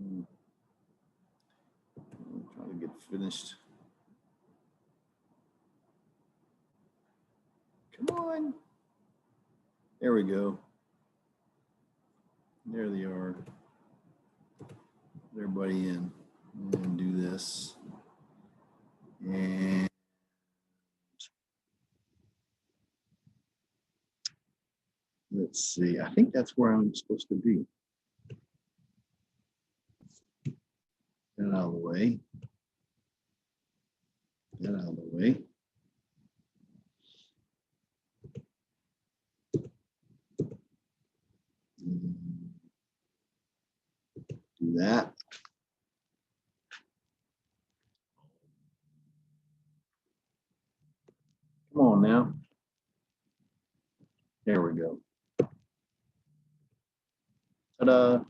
I'm trying to get finished. Come on. There we go. There they are. Everybody in. And do this. And let's see. I think that's where I'm supposed to be. Get out of the way. Get out of the way. Do that. Come on now. There we go. Ta-da.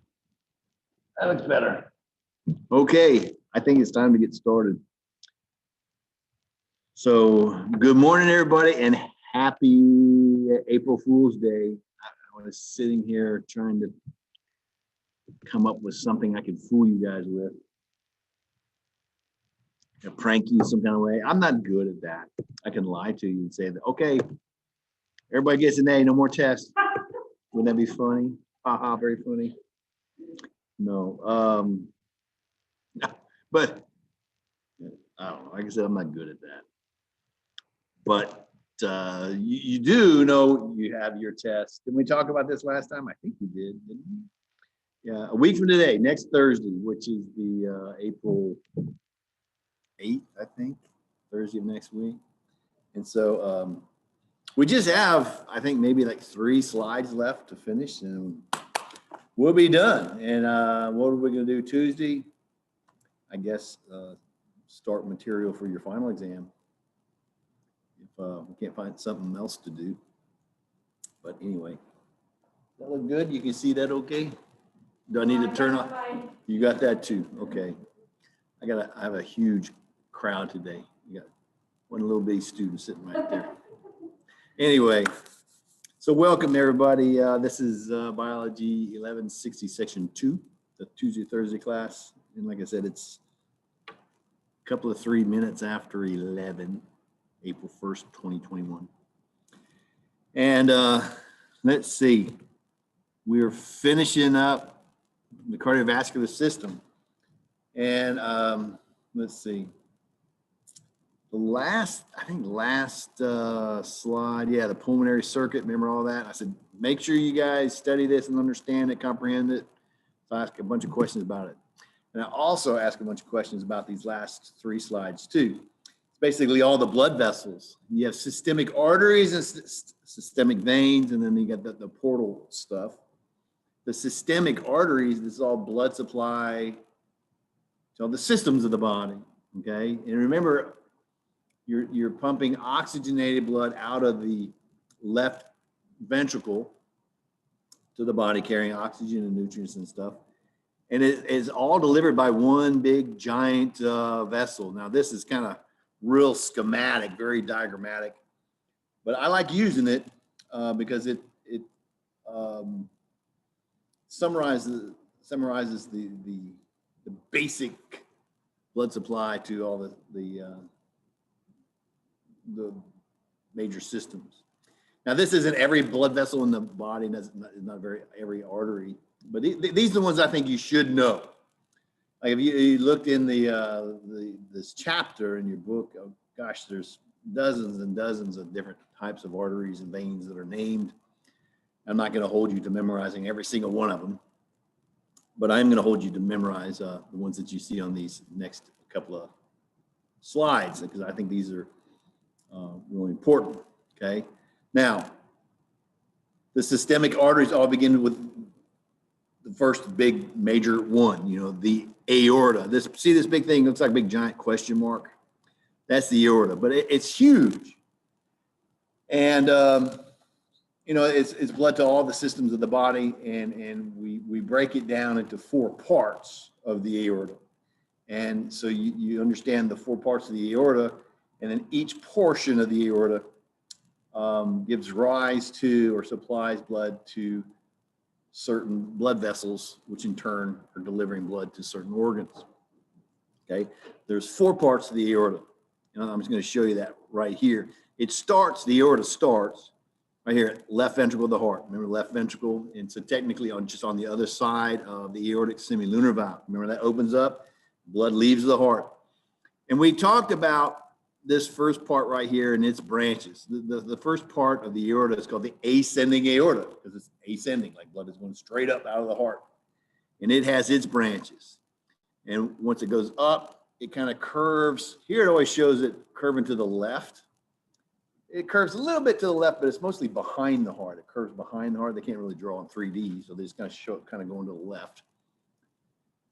That looks better. Okay, I think it's time to get started. So good morning, everybody, and happy April Fool's Day. I was sitting here trying to come up with something I could fool you guys with. Prank you some kind of way. I'm not good at that. I can lie to you and say that, okay, everybody gets an A, no more tests. Wouldn't that be funny? Haha, very funny. No, but I don't know. Like I said, I'm not good at that. But you do know you have your test. Did we talk about this last time? I think we did, didn't we? Yeah, a week from today, next Thursday, which is the April 8th, I think, Thursday of next week. And so we just have, I think, maybe like 3 slides left to finish, and we'll be done. And what are we going to do Tuesday? I guess start material for your final exam. If we can't find something else to do. But anyway, that look good? You can see that okay? Do I need to turn on? You got that too? Okay. I have a huge crowd today. You got one little bitty student sitting right there. Anyway, so welcome everybody. This is Biology 1160 Section 2, the Tuesday, Thursday class. And like I said, it's a couple of 3 minutes after 11, April 1st, 2021. And let's see, we're finishing up the cardiovascular system. And let's see, the last slide, yeah, the pulmonary circuit, remember all that? I said, make sure you guys study this and understand it, comprehend it. So I asked a bunch of questions about it. And I also asked a bunch of questions about these last 3 slides too. It's basically all the blood vessels. You have systemic arteries and systemic veins, and then you got the portal stuff. The systemic arteries, this is all blood supply to all the systems of the body, okay? And remember, you're pumping oxygenated blood out of the left ventricle to the body, carrying oxygen and nutrients and stuff. And it is all delivered by one big giant vessel. Now, this is kind of real schematic, very diagrammatic, but I like using it because it summarizes the basic blood supply to all the major systems. Now, this isn't every blood vessel in the body, it's not every artery, but these are the ones I think you should know. Like if you looked in this chapter in your book, oh gosh, there's dozens and dozens of different types of arteries and veins that are named. I'm not going to hold you to memorizing every single one of them, but I'm going to hold you to memorize the ones that you see on these next couple of slides, because I think these are really important, okay? Now, the systemic arteries all begin with the first big major one, the aorta. See this big thing, looks like a big giant question mark? That's the aorta, but it's huge. And, it's blood to all the systems of the body, and we break it down into 4 parts of the aorta. And so you understand the 4 parts of the aorta, and then each portion of the aorta gives rise to or supplies blood to certain blood vessels, which in turn are delivering blood to certain organs. Okay, there's 4 parts to the aorta. And I'm just going to show you that right here. The aorta starts right here, left ventricle of the heart. Remember left ventricle? And so technically just on the other side of the aortic semilunar valve. Remember that opens up, blood leaves the heart. And we talked about this first part right here and its branches. The first part of the aorta is called the ascending aorta because it's ascending, like blood is going straight up out of the heart. And it has its branches. And once it goes up, it kind of curves. Here it always shows it curving to the left. It curves a little bit to the left, but it's mostly behind the heart. It curves behind the heart. They can't really draw in 3D, so they just kind of show it kind of going to the left.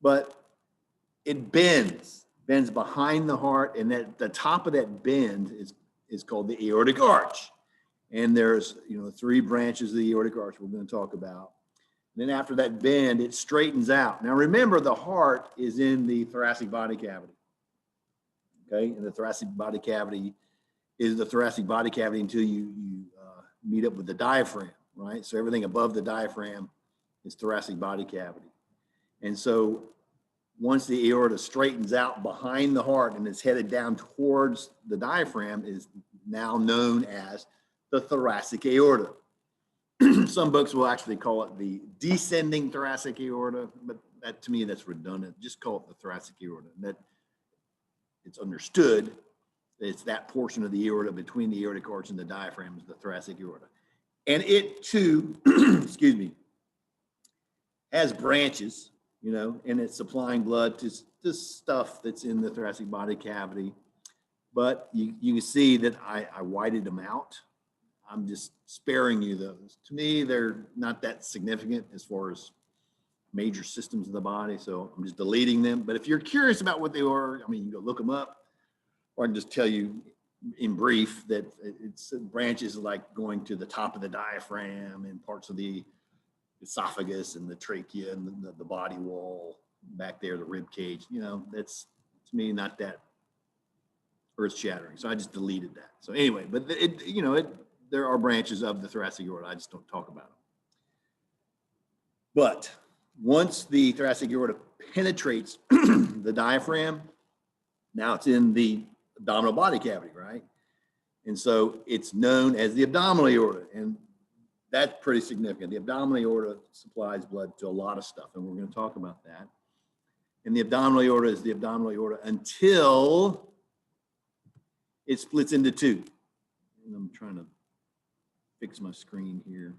But it bends behind the heart, and at the top of that bend is called the aortic arch. And there's 3 branches of the aortic arch we're going to talk about. And then after that bend, it straightens out. Now remember, the heart is in the thoracic body cavity. Okay, and the thoracic body cavity is the thoracic body cavity until you meet up with the diaphragm, right? So everything above the diaphragm is thoracic body cavity. And so once the aorta straightens out behind the heart and is headed down towards the diaphragm, is now known as the thoracic aorta. Some books will actually call it the descending thoracic aorta, but that, to me, that's redundant. Just call it the thoracic aorta. And that it's understood that it's that portion of the aorta between the aortic arch and the diaphragm is the thoracic aorta. And it too, excuse me, has branches, and it's supplying blood to stuff that's in the thoracic body cavity. But you can see that I whited them out. I'm just sparing you those. To me, they're not that significant as far as major systems of the body, so I'm just deleting them. But if you're curious about what they are, you can go look them up, or I can just tell you in brief that it's branches like going to the top of the diaphragm and parts of the esophagus and the trachea and the body wall back there, the rib cage. That's, to me, not that earth-shattering. So I just deleted that. So anyway, but there are branches of the thoracic aorta. I just don't talk about them. But once the thoracic aorta penetrates the diaphragm, now it's in the abdominal body cavity, right? And so it's known as the abdominal aorta. And that's pretty significant. The abdominal aorta supplies blood to a lot of stuff, and we're going to talk about that. And the abdominal aorta is the abdominal aorta until it splits into 2. And I'm trying to fix my screen here.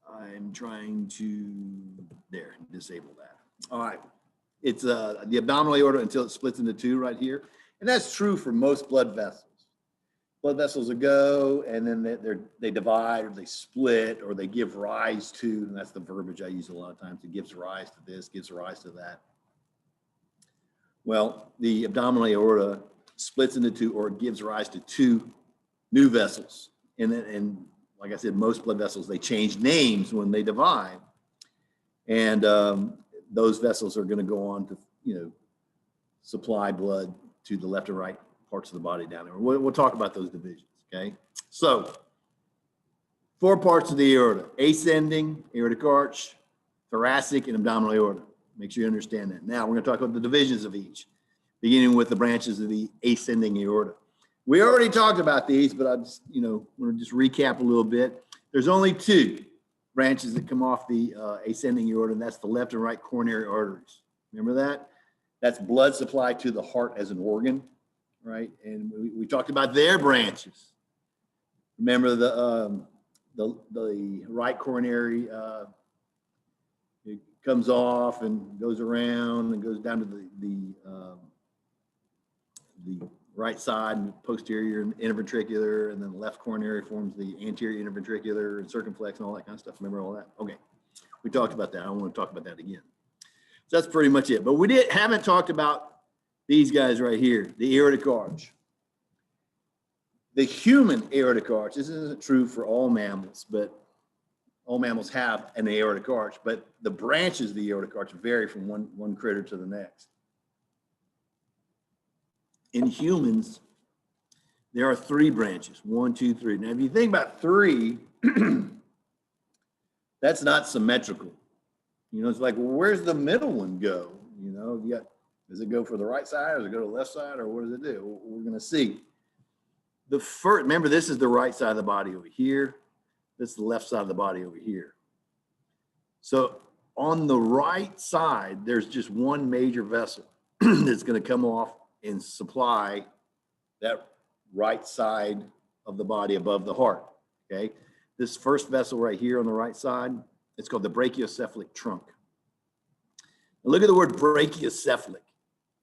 I'm trying to, disable that. All right. It's the abdominal aorta until it splits into 2 right here. And that's true for most blood vessels. Blood vessels will go, and then they divide, or they split, or they give rise to, and that's the verbiage I use a lot of times. It gives rise to this, gives rise to that. Well, the abdominal aorta splits into 2, or it gives rise to 2 new vessels. And like I said, most blood vessels, they change names when they divide. And those vessels are going to go on to, supply blood to the left and right parts of the body down there. We'll talk about those divisions, okay? So 4 parts of the aorta: ascending, aortic arch, thoracic, and abdominal aorta. Make sure you understand that. Now we're going to talk about the divisions of each, beginning with the branches of the ascending aorta. We already talked about these, but I just, want to just recap a little bit. There's only 2 branches that come off the ascending aorta, and that's the left and right coronary arteries. Remember that? That's blood supply to the heart as an organ, right? And we talked about their branches. Remember the right coronary, it comes off and goes around and goes down to the right side and posterior and interventricular, and then the left coronary forms the anterior interventricular and circumflex and all that kind of stuff. Remember all that? Okay, we talked about that. I don't want to talk about that again. So that's pretty much it. But we haven't talked about these guys right here, the aortic arch. The human aortic arch, this isn't true for all mammals, but all mammals have an aortic arch, but the branches of the aortic arch vary from one critter to the next. In humans, there are 3 branches, 1, 2, 3. Now, if you think about 3, That's not symmetrical. You know, it's like, well, where's the middle one go? You know, does it go for the right side, or does it go to the left side, or what does it do? We're going to see. Remember, this is the right side of the body over here. This is the left side of the body over here. So on the right side, there's just one major vessel that's going to come off and supply that right side of the body above the heart. Okay. This first vessel right here on the right side, it's called the brachiocephalic trunk. Now look at the word brachiocephalic.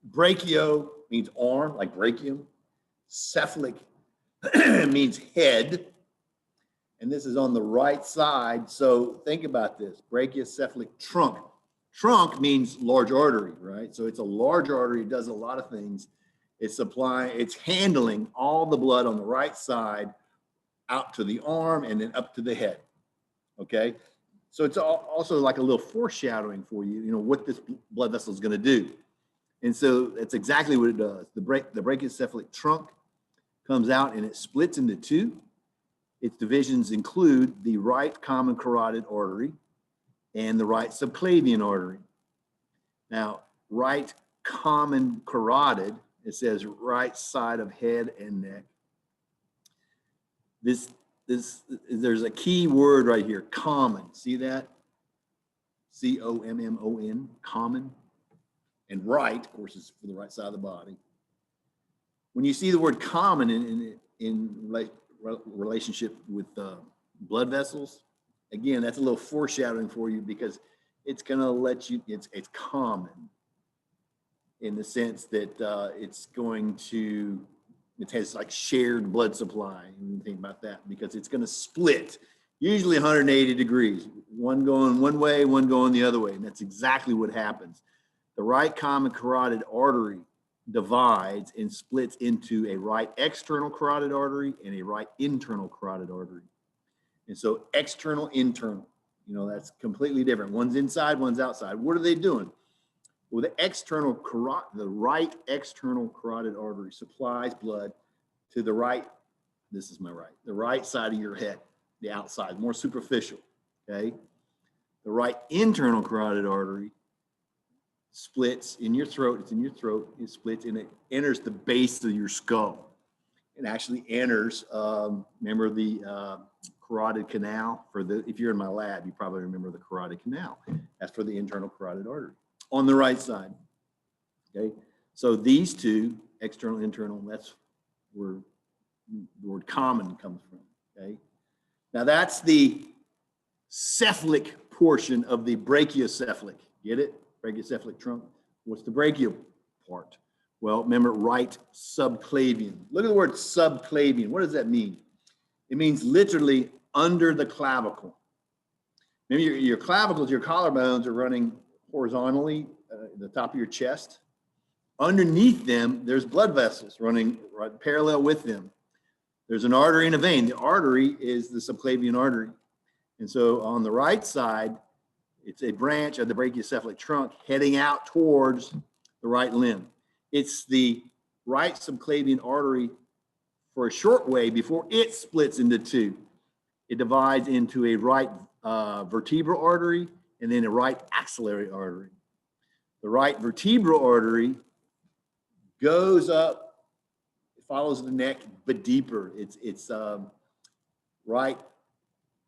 Brachio means arm, like brachium. Cephalic means head. And this is on the right side. So think about this, brachiocephalic trunk. Trunk means large artery, right? So it's a large artery, it does a lot of things. It's handling all the blood on the right side out to the arm and then up to the head, okay? So it's also like a little foreshadowing for you, you know, what this blood vessel is gonna do. And so that's exactly what it does. The brachiocephalic trunk comes out and it splits into two. Its divisions include the right common carotid artery and the right subclavian artery. Now, right common carotid, it says right side of head and neck. There's a key word right here, common. See that? C-O-M-M-O-N, common. And right, of course, is for the right side of the body. When you see the word common in relationship with blood vessels, again, that's a little foreshadowing for you, because it's going to let you, it's common in the sense that it has like shared blood supply. And think about that, because it's going to split usually 180 degrees, one going one way, one going the other way. And that's exactly what happens. The right common carotid artery divides and splits into a right external carotid artery and a right internal carotid artery. And so external, internal, you know, that's completely different. One's inside, one's outside. What are they doing? Well, the right external carotid artery supplies blood to the right, this is my right, the right side of your head, the outside, more superficial, okay? The right internal carotid artery splits in your throat, it's in your throat, it splits and it enters the base of your skull. It actually enters, remember the carotid canal? If you're in my lab, you probably remember the carotid canal. That's for the internal carotid artery on the right side, okay? So these two, external, internal, that's where the word common comes from, okay? Now that's the cephalic portion of the brachiocephalic, get it? Brachiocephalic trunk. What's the brachial part? Well, remember, right subclavian. Look at the word subclavian. What does that mean? It means literally under the clavicle. Remember, your clavicles, your collarbones are running horizontally at the top of your chest. Underneath them, there's blood vessels running right parallel with them. There's an artery and a vein. The artery is the subclavian artery. And so on the right side, it's a branch of the brachiocephalic trunk heading out towards the right limb. It's the right subclavian artery for a short way before it splits into two. It divides into a right vertebral artery and then a right axillary artery. The right vertebral artery goes up, it follows the neck, but deeper. It's right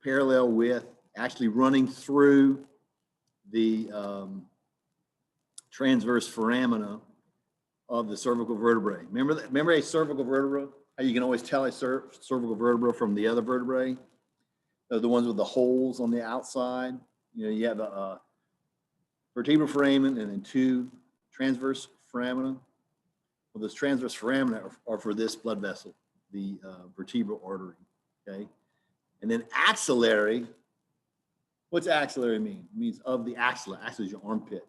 parallel with, actually running through the transverse foramina of the cervical vertebrae. Remember a cervical vertebra? How you can always tell a cervical vertebra from the other vertebrae? They're the ones with the holes on the outside. You know, you have a vertebral foramen and then two transverse foramina. Well, those transverse foramina are for this blood vessel, the vertebral artery, okay? And then axillary, what's axillary mean? It means of the axilla. Axilla is your armpit.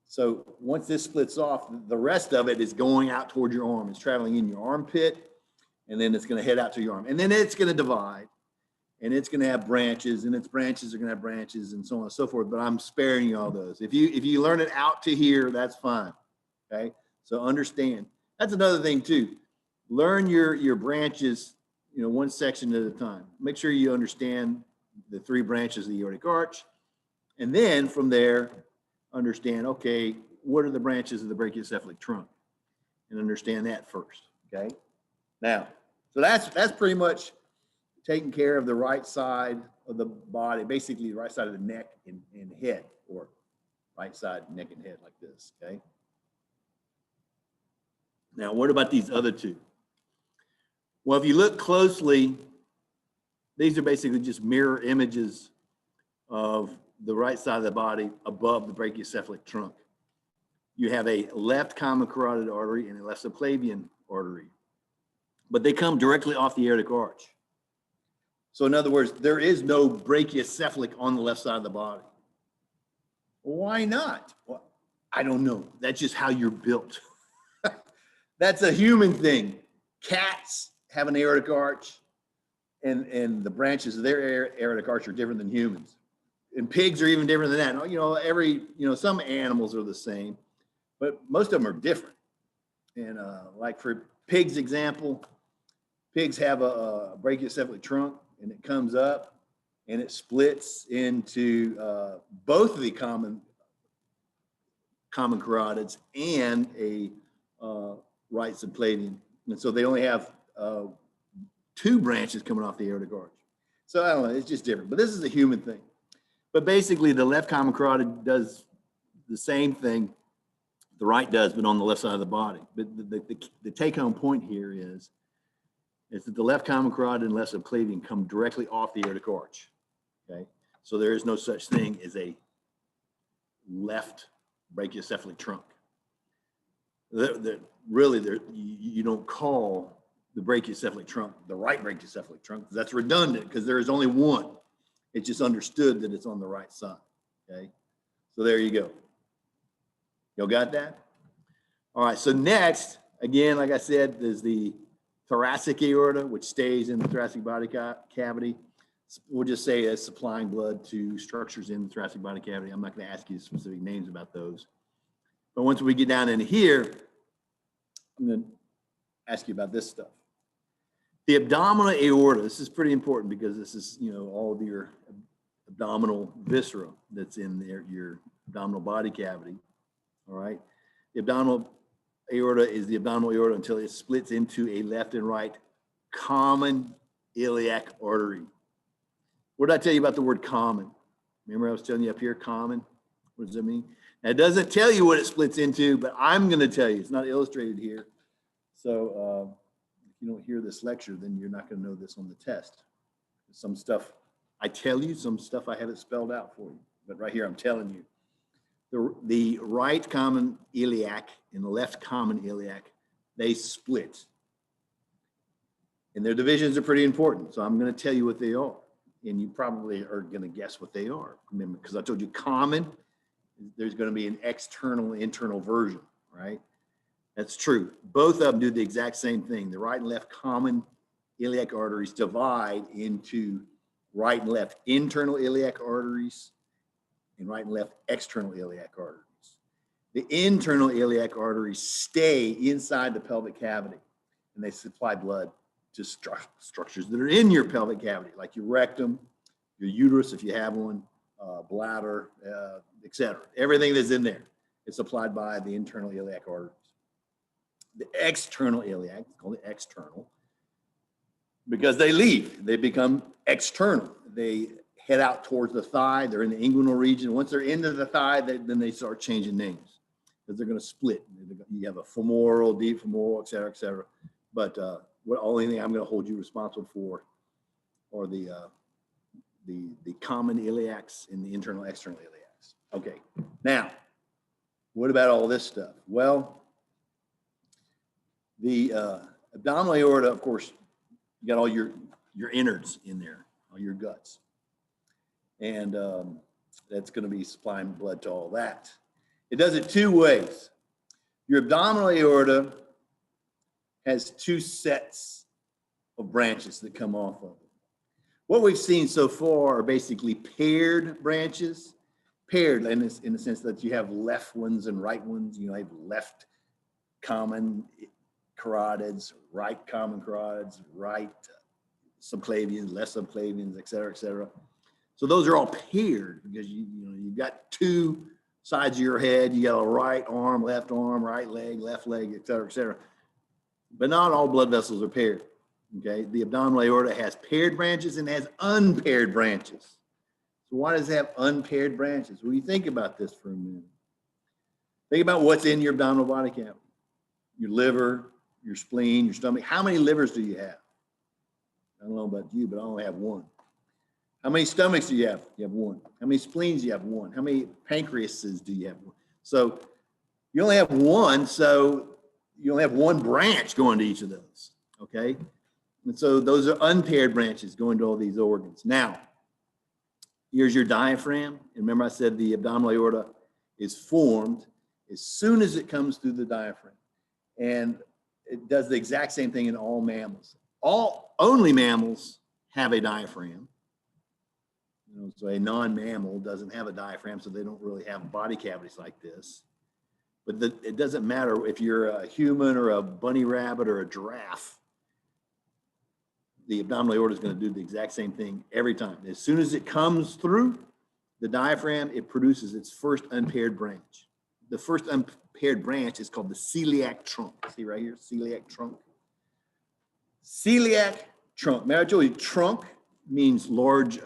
So once this splits off, the rest of it is going out toward your arm. It's traveling in your armpit, and then it's going to head out to your arm. And then it's going to divide, and it's going to have branches, and its branches are going to have branches, and so on and so forth. But I'm sparing you all those. If you learn it out to here, that's fine. Okay. So understand. That's another thing too. Learn your branches, you know, one section at a time. Make sure you understand the three branches of the aortic arch, And then from there, understand, okay, what are the branches of the brachiocephalic trunk? And understand that first, okay? Now, so that's pretty much taking care of the right side of the body, basically the right side of the neck and head, or right side, neck and head like this, okay? Now, what about these other two? Well, if you look closely, these are basically just mirror images of the right side of the body above the brachiocephalic trunk. You have a left common carotid artery and a left subclavian artery, but they come directly off the aortic arch. So in other words, there is no brachiocephalic on the left side of the body. Why not? Well, I don't know. That's just how you're built. That's a human thing. Cats have an aortic arch, and the branches of their aortic arch are different than humans. And pigs are even different than that. You know, some animals are the same, but most of them are different. And like for pigs example, pigs have a brachiocephalic trunk, and it comes up and it splits into both of the common carotids and a right subclavian. And so they only have two branches coming off the aortic arch. So I don't know, it's just different. But this is a human thing. But basically, the left common carotid does the same thing the right does, but on the left side of the body. But the take-home point here is that the left common carotid and left subclavian come directly off the aortic arch. Okay, so there is no such thing as a left brachiocephalic trunk. Really, you don't call the brachiocephalic trunk the right brachiocephalic trunk. That's redundant because there is only one. It's just understood that it's on the right side. Okay, so there you go. Y'all got that? All right, so next, again, like I said, there's the thoracic aorta, which stays in the thoracic body cavity. We'll just say it's supplying blood to structures in the thoracic body cavity. I'm not going to ask you specific names about those. But once we get down in here, I'm going to ask you about this stuff. The abdominal aorta, this is pretty important because this is, you know, all of your abdominal viscera that's in there, your abdominal body cavity. All right. The abdominal aorta is the abdominal aorta until it splits into a left and right common iliac artery. What did I tell you about the word common? Remember I was telling you up here, common? What does that mean? Now, it doesn't tell you what it splits into, but I'm going to tell you. It's not illustrated here. So if you don't hear this lecture, then you're not going to know this on the test. Some stuff I tell you, some stuff I have it spelled out for you. But right here, I'm telling you. The right common iliac and the left common iliac, they split. And their divisions are pretty important. So I'm going to tell you what they are. And you probably are going to guess what they are. Remember, because I told you common, there's going to be an external, internal version, right? That's true. Both of them do the exact same thing. The right and left common iliac arteries divide into right and left internal iliac arteries and right and left external iliac arteries. The internal iliac arteries stay inside the pelvic cavity, and they supply blood to structures that are in your pelvic cavity, like your rectum, your uterus if you have one, bladder, etc. Everything that's in there is supplied by the internal iliac arteries. The external iliac, it's called the external, because they leave, they become external. They head out towards the thigh, they're in the inguinal region. Once they're into the thigh, then they start changing names because they're going to split. You have a femoral, deep femoral, et cetera, et cetera. But what only thing I'm going to hold you responsible for are the common iliacs and the internal, external iliacs. Okay, now, what about all this stuff? Well, the abdominal aorta, of course, you got all your innards in there, all your guts. And that's going to be supplying blood to all that. It does it two ways. Your abdominal aorta has two sets of branches that come off of it. What we've seen so far are basically paired branches, paired in the sense that you have left ones and right ones. You know, you have left common carotids, right common carotids, right subclavians, left subclavians, et cetera, et cetera. So those are all paired because you've got two sides of your head. You got a right arm, left leg, left leg, et cetera, et cetera. But not all blood vessels are paired. Okay, the abdominal aorta has paired branches and has unpaired branches. So why does it have unpaired branches? Well, you think about this for a minute. Think about what's in your abdominal body cavity. Your liver, your spleen, your stomach. How many livers do you have? I don't know about you, but I only have one. How many stomachs do you have? You have one. How many spleens do you have? One. How many pancreases do you have? One. So you only have one, so you only have one branch going to each of those, okay? And so those are unpaired branches going to all these organs. Now, here's your diaphragm. And remember I said the abdominal aorta is formed as soon as it comes through the diaphragm. And it does the exact same thing in all mammals. Only mammals have a diaphragm. So a non-mammal doesn't have a diaphragm, so they don't really have body cavities like this. But it doesn't matter if you're a human or a bunny rabbit or a giraffe. The abdominal aorta is going to do the exact same thing every time. As soon as it comes through the diaphragm, it produces its first unpaired branch. The first unpaired branch is called the celiac trunk. See right here, celiac trunk. Celiac trunk. Remember I told you trunk means large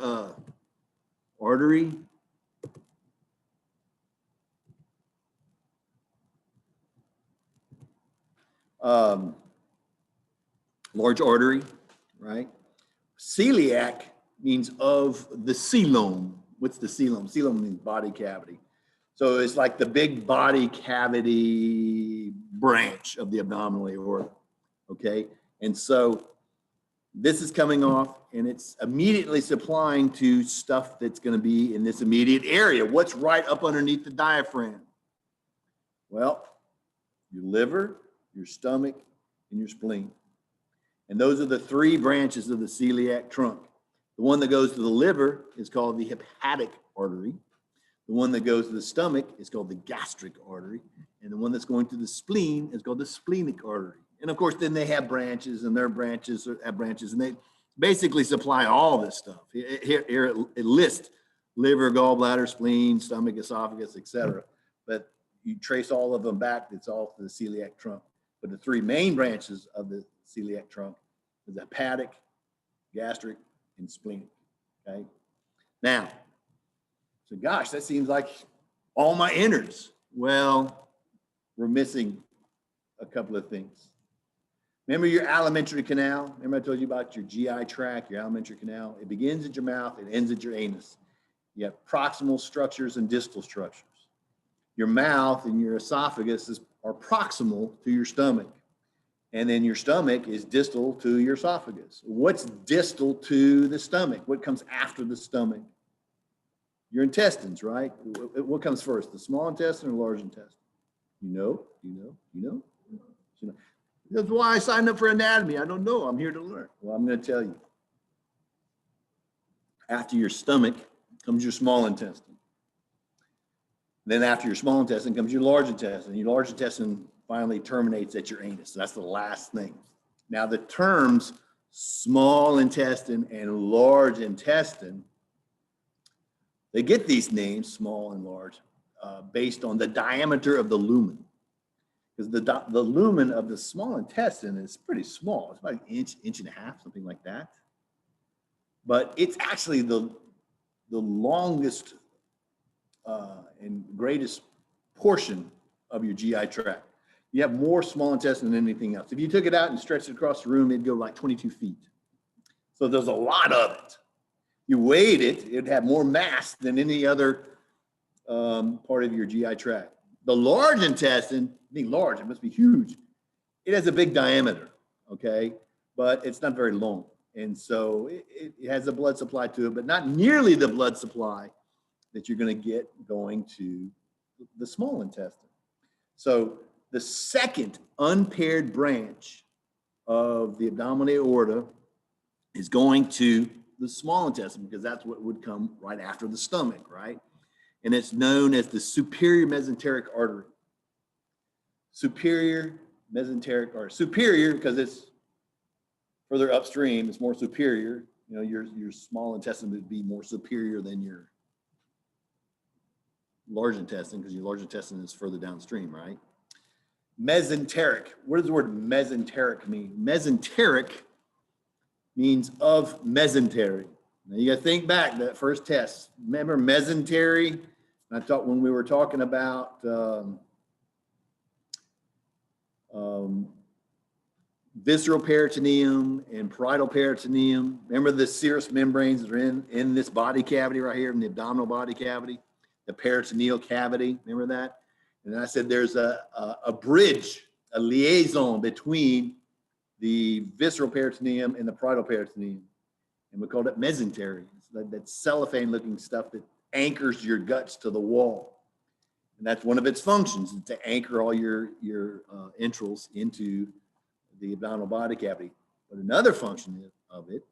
artery. Large artery, right? Celiac means of the coelom. What's the coelom? Coelom means body cavity. So it's like the big body cavity branch of the abdominal aorta, okay? And so this is coming off and it's immediately supplying to stuff that's going to be in this immediate area. What's right up underneath the diaphragm? Well, your liver, your stomach, and your spleen. And those are the three branches of the celiac trunk. The one that goes to the liver is called the hepatic artery. The one that goes to the stomach is called the gastric artery. And the one that's going to the spleen is called the splenic artery. And of course, then they have branches and their branches have branches and they basically supply all this stuff. Here it lists liver, gallbladder, spleen, stomach, esophagus, etc. But you trace all of them back, it's all to the celiac trunk. But the three main branches of the celiac trunk is hepatic, gastric, and splenic, okay? Now, so gosh, that seems like all my innards. Well, we're missing a couple of things. Remember your alimentary canal? Remember I told you about your GI tract, your alimentary canal? It begins at your mouth, it ends at your anus. You have proximal structures and distal structures. Your mouth and your esophagus are proximal to your stomach. And then your stomach is distal to your esophagus. What's distal to the stomach? What comes after the stomach? Your intestines, right? What comes first, the small intestine or large intestine? You know? That's why I signed up for anatomy. I don't know. I'm here to learn. Well, I'm going to tell you. After your stomach comes your small intestine. Then after your small intestine comes your large intestine. Your large intestine finally terminates at your anus. That's the last thing. Now the terms small intestine and large intestine, they get these names, small and large, based on the diameter of the lumen. Because the lumen of the small intestine is pretty small. It's about an inch and a half, something like that. But it's actually the longest and greatest portion of your GI tract. You have more small intestine than anything else. If you took it out and stretched it across the room, it'd go like 22 feet. So there's a lot of it. You weighed it, it'd have more mass than any other part of your GI tract. The large intestine, being large, it must be huge. It has a big diameter, okay? But it's not very long. And so it has a blood supply to it, but not nearly the blood supply that you're going to get going to the small intestine. So the second unpaired branch of the abdominal aorta is going to the small intestine because that's what would come right after the stomach, right? And it's known as the superior mesenteric artery. Superior mesenteric artery. Superior because it's further upstream, it's more superior. You know, your small intestine would be more superior than your large intestine, because your large intestine is further downstream, right? Mesenteric. What does the word mesenteric mean? Mesenteric means of mesentery. Now you got to think back to that first test. Remember mesentery? I thought when we were talking about visceral peritoneum and parietal peritoneum. Remember the serous membranes that are in this body cavity right here, in the abdominal body cavity, the peritoneal cavity. Remember that? And then I said there's a bridge, a liaison between the visceral peritoneum and the parietal peritoneum. And we called it mesentery. It's that cellophane-looking stuff that anchors your guts to the wall. And that's one of its functions, is to anchor all your entrails into the abdominal body cavity. But another function of it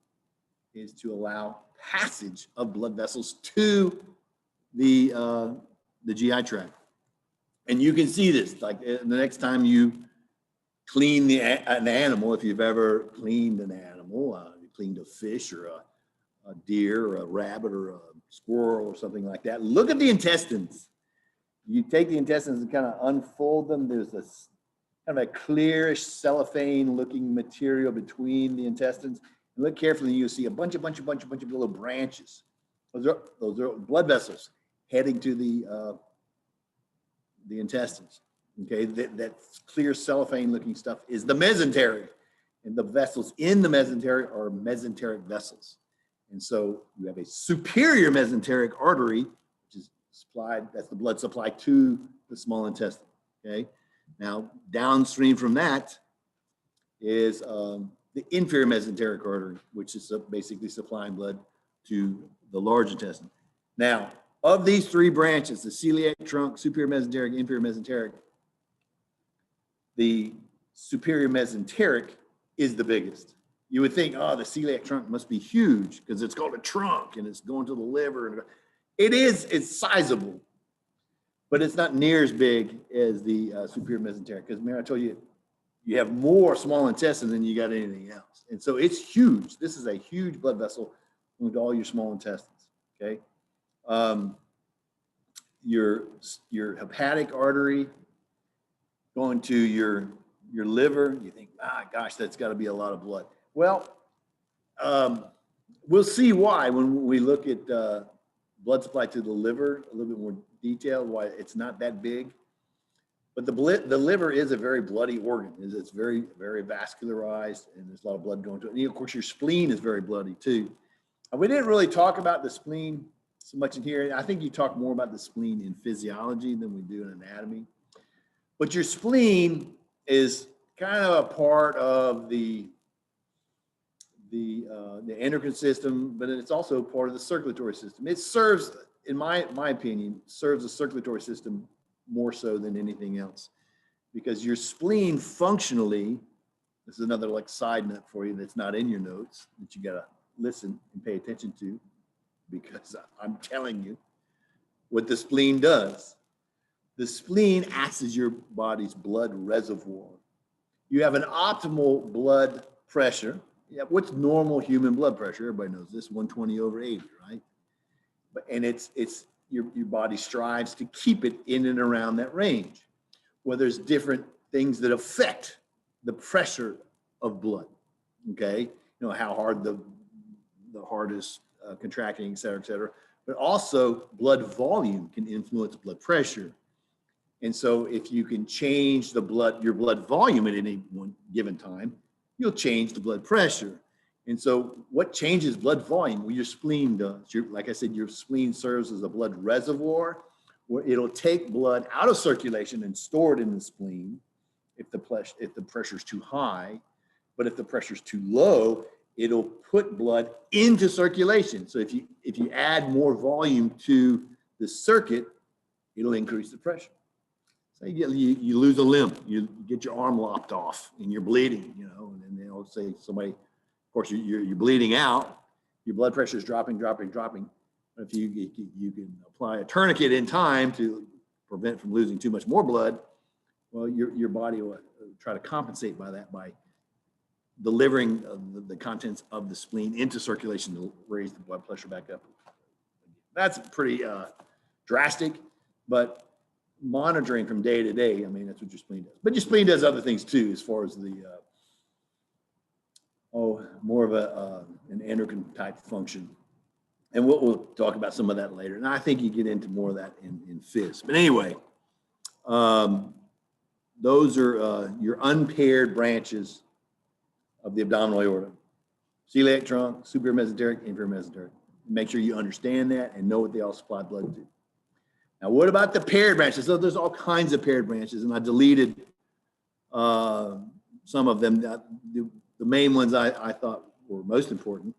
is to allow passage of blood vessels to the GI tract. And you can see this, like the next time you clean an animal, if you've ever cleaned an animal, you cleaned a fish or a deer or a rabbit or a squirrel or something like that, look at the intestines. You take the intestines and kind of unfold them. There's this kind of a clearish cellophane looking material between the intestines. And look carefully, you'll see a bunch of little branches. Those are blood vessels heading to the intestines. Okay, that clear cellophane looking stuff is the mesentery. And the vessels in the mesentery are mesenteric vessels. And so you have a superior mesenteric artery, which is supplied, that's the blood supply to the small intestine. Okay. Now, downstream from that is the inferior mesenteric artery, which is basically supplying blood to the large intestine. Now, of these three branches, the celiac trunk, superior mesenteric, inferior mesenteric, the superior mesenteric is the biggest. You would think, oh, the celiac trunk must be huge because it's called a trunk and it's going to the liver. It's sizable, but it's not near as big as the superior mesenteric. Because remember, I told you, you have more small intestine than you got anything else. And so it's huge. This is a huge blood vessel going to all your small intestines, okay? Your hepatic artery going to your liver, you think, gosh, that's got to be a lot of blood. Well, we'll see why when we look at blood supply to the liver, a little bit more detailed, why it's not that big. But the liver is a very bloody organ. It's very, very vascularized, and there's a lot of blood going to it. And of course, your spleen is very bloody too. We didn't really talk about the spleen so much in here. I think you talk more about the spleen in physiology than we do in anatomy. But your spleen is kind of a part of the endocrine system, but it's also part of the circulatory system. It serves, in my opinion, serves the circulatory system more so than anything else, because your spleen functionally, this is another like side note for you that's not in your notes that you gotta listen and pay attention to, because I'm telling you what the spleen does. The spleen acts as your body's blood reservoir. You have an optimal blood pressure. Yeah, what's normal human blood pressure? Everybody knows this, 120/80, right? And it's your body strives to keep it in and around that range. Well, there's different things that affect the pressure of blood. Okay, you know how hard the heart is contracting, et cetera, but also blood volume can influence blood pressure. And so if you can change your blood volume at any one given time, you'll change the blood pressure. And so what changes blood volume? Well, your spleen does. Like I said, your spleen serves as a blood reservoir where it'll take blood out of circulation and store it in the spleen if the pressure is too high. But if the pressure is too low, it'll put blood into circulation. So if you add more volume to the circuit, it'll increase the pressure. So you lose a limb, you get your arm lopped off and you're bleeding, you know, and then they'll say somebody, of course, you're bleeding out, your blood pressure is dropping. But if you can apply a tourniquet in time to prevent from losing too much more blood, well, your body will try to compensate by that by delivering the contents of the spleen into circulation to raise the blood pressure back up. That's pretty drastic, but monitoring from day to day, I mean, that's what your spleen does. But your spleen does other things too, as far as the, more of an endocrine type function. And we'll talk about some of that later. And I think you get into more of that in FIS. But anyway, those are your unpaired branches of the abdominal aorta. Celiac trunk, superior mesenteric, inferior mesenteric. Make sure you understand that and know what they all supply blood to. Now, what about the paired branches? So there's all kinds of paired branches, and I deleted some of them. The main ones I thought were most important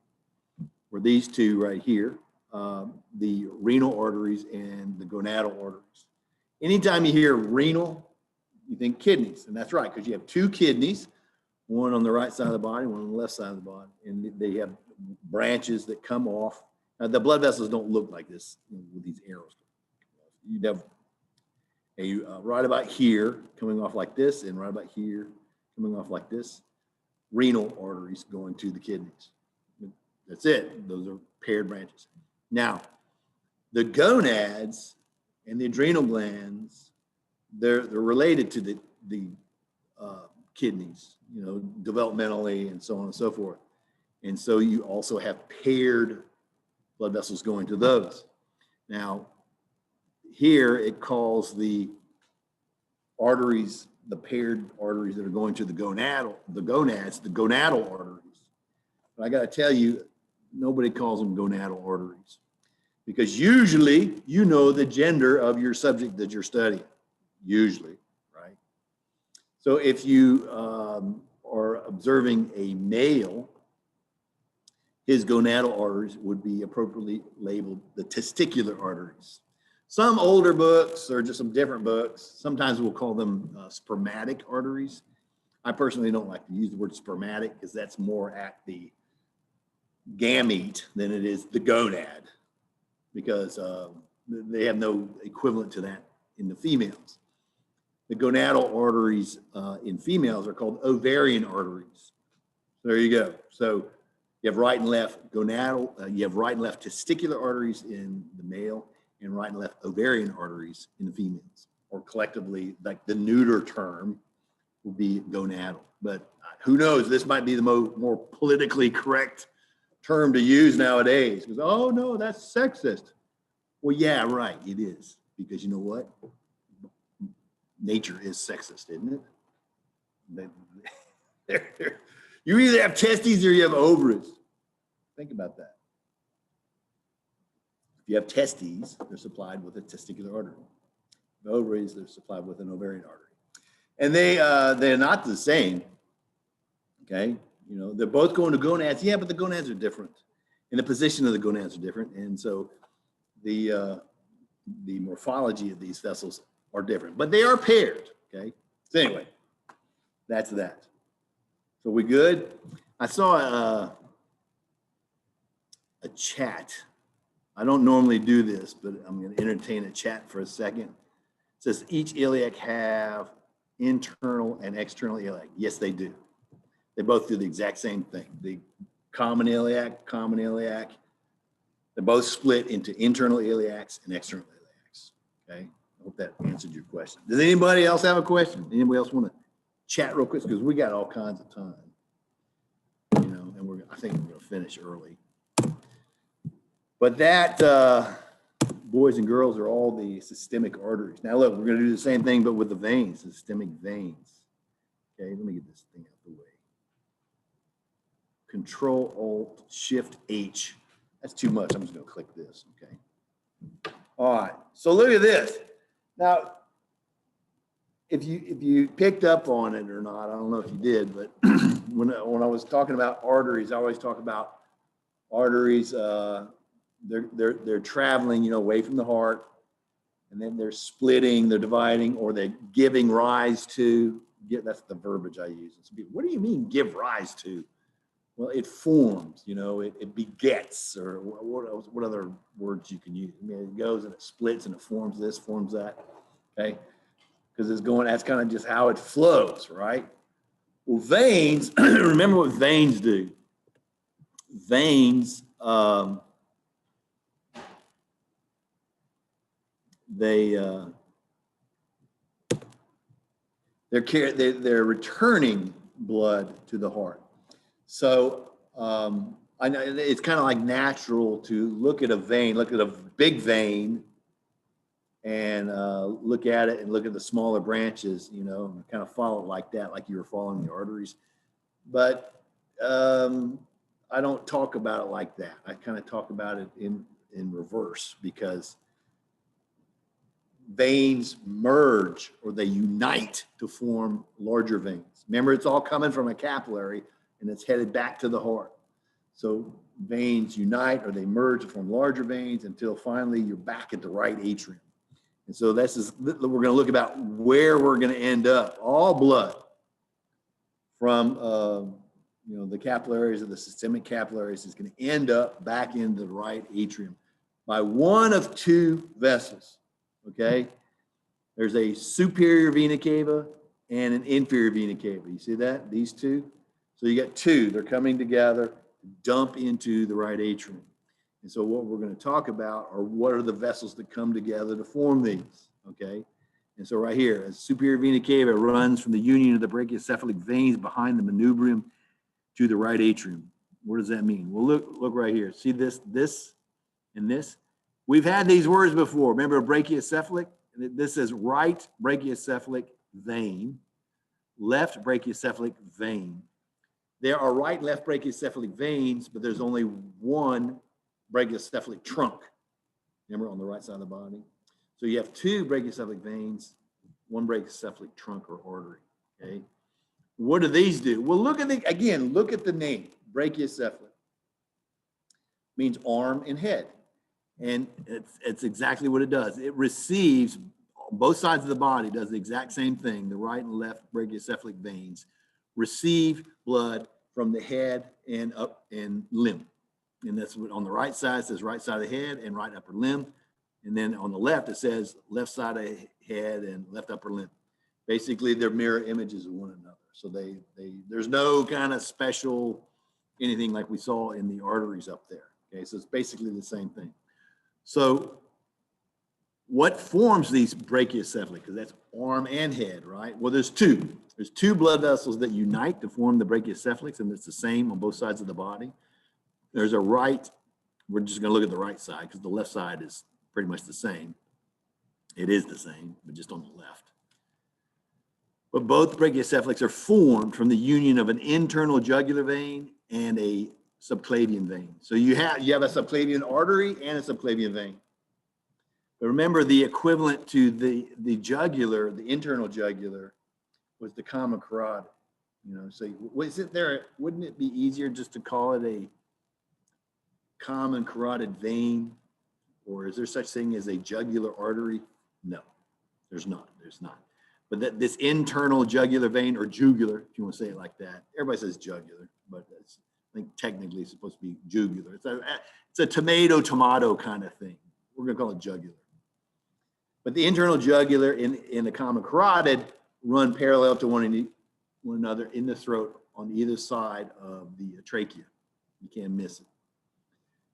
were these two right here, the renal arteries and the gonadal arteries. Anytime you hear renal, you think kidneys, and that's right, because you have two kidneys, one on the right side of the body, one on the left side of the body, and they have branches that come off. Now, the blood vessels don't look like this, with these arrows. You'd have right about here coming off like this, and right about here coming off like this, renal arteries going to the kidneys. That's it. Those are paired branches. Now, the gonads and the adrenal glands, they're related to the kidneys, developmentally and so on and so forth. And so you also have paired blood vessels going to those. Now, here it calls the arteries, the paired arteries that are going to the gonads, the gonadal arteries. But I got to tell you, nobody calls them gonadal arteries, because usually you know the gender of your subject that you're studying, usually, right? So if you are observing a male, his gonadal arteries would be appropriately labeled the testicular arteries. Some older books, or just some different books, sometimes we'll call them spermatic arteries. I personally don't like to use the word spermatic, because that's more at the gamete than it is the gonad, because they have no equivalent to that in the females. The gonadal arteries in females are called ovarian arteries. There you go. So you have right and left gonadal, you have right and left testicular arteries in the male, and right and left ovarian arteries in the females, or collectively, like the neuter term will be gonadal. But who knows, this might be the more politically correct term to use nowadays, because, oh no, that's sexist. Well, yeah, right, it is, because you know what? Nature is sexist, isn't it? You either have testes or you have ovaries. Think about that. If you have testes, they're supplied with a testicular artery. The ovaries, they're supplied with an ovarian artery. And they're not the same, okay? They're both going to gonads. Yeah, but the gonads are different. And the position of the gonads are different. And so the morphology of these vessels are different. But they are paired, okay? So anyway, that's that. So we good? I saw a chat. I don't normally do this, but I'm going to entertain a chat for a second. It says, each iliac have internal and external iliac. Yes, they do. They both do the exact same thing. The common iliac, they're both split into internal iliacs and external iliacs. Okay, I hope that answered your question. Does anybody else have a question? Anybody else want to chat real quick? Because we got all kinds of time, and I think we're going to finish early. But that, boys and girls, are all the systemic arteries. Now look, we're going to do the same thing, but with the veins, the systemic veins. Okay, let me get this thing out of the way. Control-Alt-Shift-H. That's too much. I'm just going to click this, okay? All right, so look at this. Now, if you picked up on it or not, I don't know if you did, but when I was talking about arteries, I always talk about arteries, they're traveling, away from the heart, and then they're splitting, they're dividing, or they're giving rise to. That's the verbiage I use. What do you mean give rise to? Well, it forms, it begets, or what other words you can use? I mean, it goes and it splits and it forms this, forms that, okay? Because that's kind of just how it flows, right? Well, veins, remember what veins do. Veins, they're returning blood to the heart. So I know it's kind of like natural to look at a vein, look at a big vein, and look at it and look at the smaller branches, you know, and kind of follow it like that, like you were following the arteries. But I don't talk about it like that. I kind of talk about it in reverse, because veins merge or they unite to form larger veins. Remember, it's all coming from a capillary and it's headed back to the heart. So veins unite or they merge to form larger veins until finally you're back at the right atrium. And so we're going to look about where we're going to end up. All blood from the capillaries or the systemic capillaries is going to end up back into the right atrium by one of two vessels. Okay, there's a superior vena cava and an inferior vena cava. You see that? These two. So you got two. They're coming together to dump into the right atrium. And so what we're going to talk about are what are the vessels that come together to form these. Okay. And so right here, a superior vena cava runs from the union of the brachiocephalic veins behind the manubrium to the right atrium. What does that mean? Well, look right here. See this, and this? We've had these words before. Remember brachiocephalic? This is right brachiocephalic vein, left brachiocephalic vein. There are right and left brachiocephalic veins, but there's only one brachiocephalic trunk. Remember, on the right side of the body? So you have two brachiocephalic veins, one brachiocephalic trunk or artery, okay? What do these do? Well, look at the name, brachiocephalic. Means arm and head. And it's exactly what it does. It receives, both sides of the body does the exact same thing. The right and left brachiocephalic veins receive blood from the head and up and limb. And that's what on the right side, it says right side of the head and right upper limb. And then on the left, it says left side of head and left upper limb. Basically, they're mirror images of one another. So there's no kind of special anything like we saw in the arteries up there. Okay, so it's basically the same thing. So what forms these brachiocephalic? Because that's arm and head, right? Well, there's two. There's two blood vessels that unite to form the brachiocephalics, and it's the same on both sides of the body. There's a right, we're just going to look at the right side because the left side is pretty much the same. It is the same, but just on the left. But both brachiocephalics are formed from the union of an internal jugular vein and a subclavian vein. So you have a subclavian artery and a subclavian vein. But remember, the equivalent to the jugular, the internal jugular, was the common carotid. So wouldn't it be easier just to call it a common carotid vein? Or is there such thing as a jugular artery? No, there's not. But this internal jugular vein, or jugular, if you want to say it like that. Everybody says jugular, but I think technically it's supposed to be jugular. It's a tomato kind of thing. We're going to call it jugular. But the internal jugular in the common carotid run parallel to one another in the throat on either side of the trachea. You can't miss it.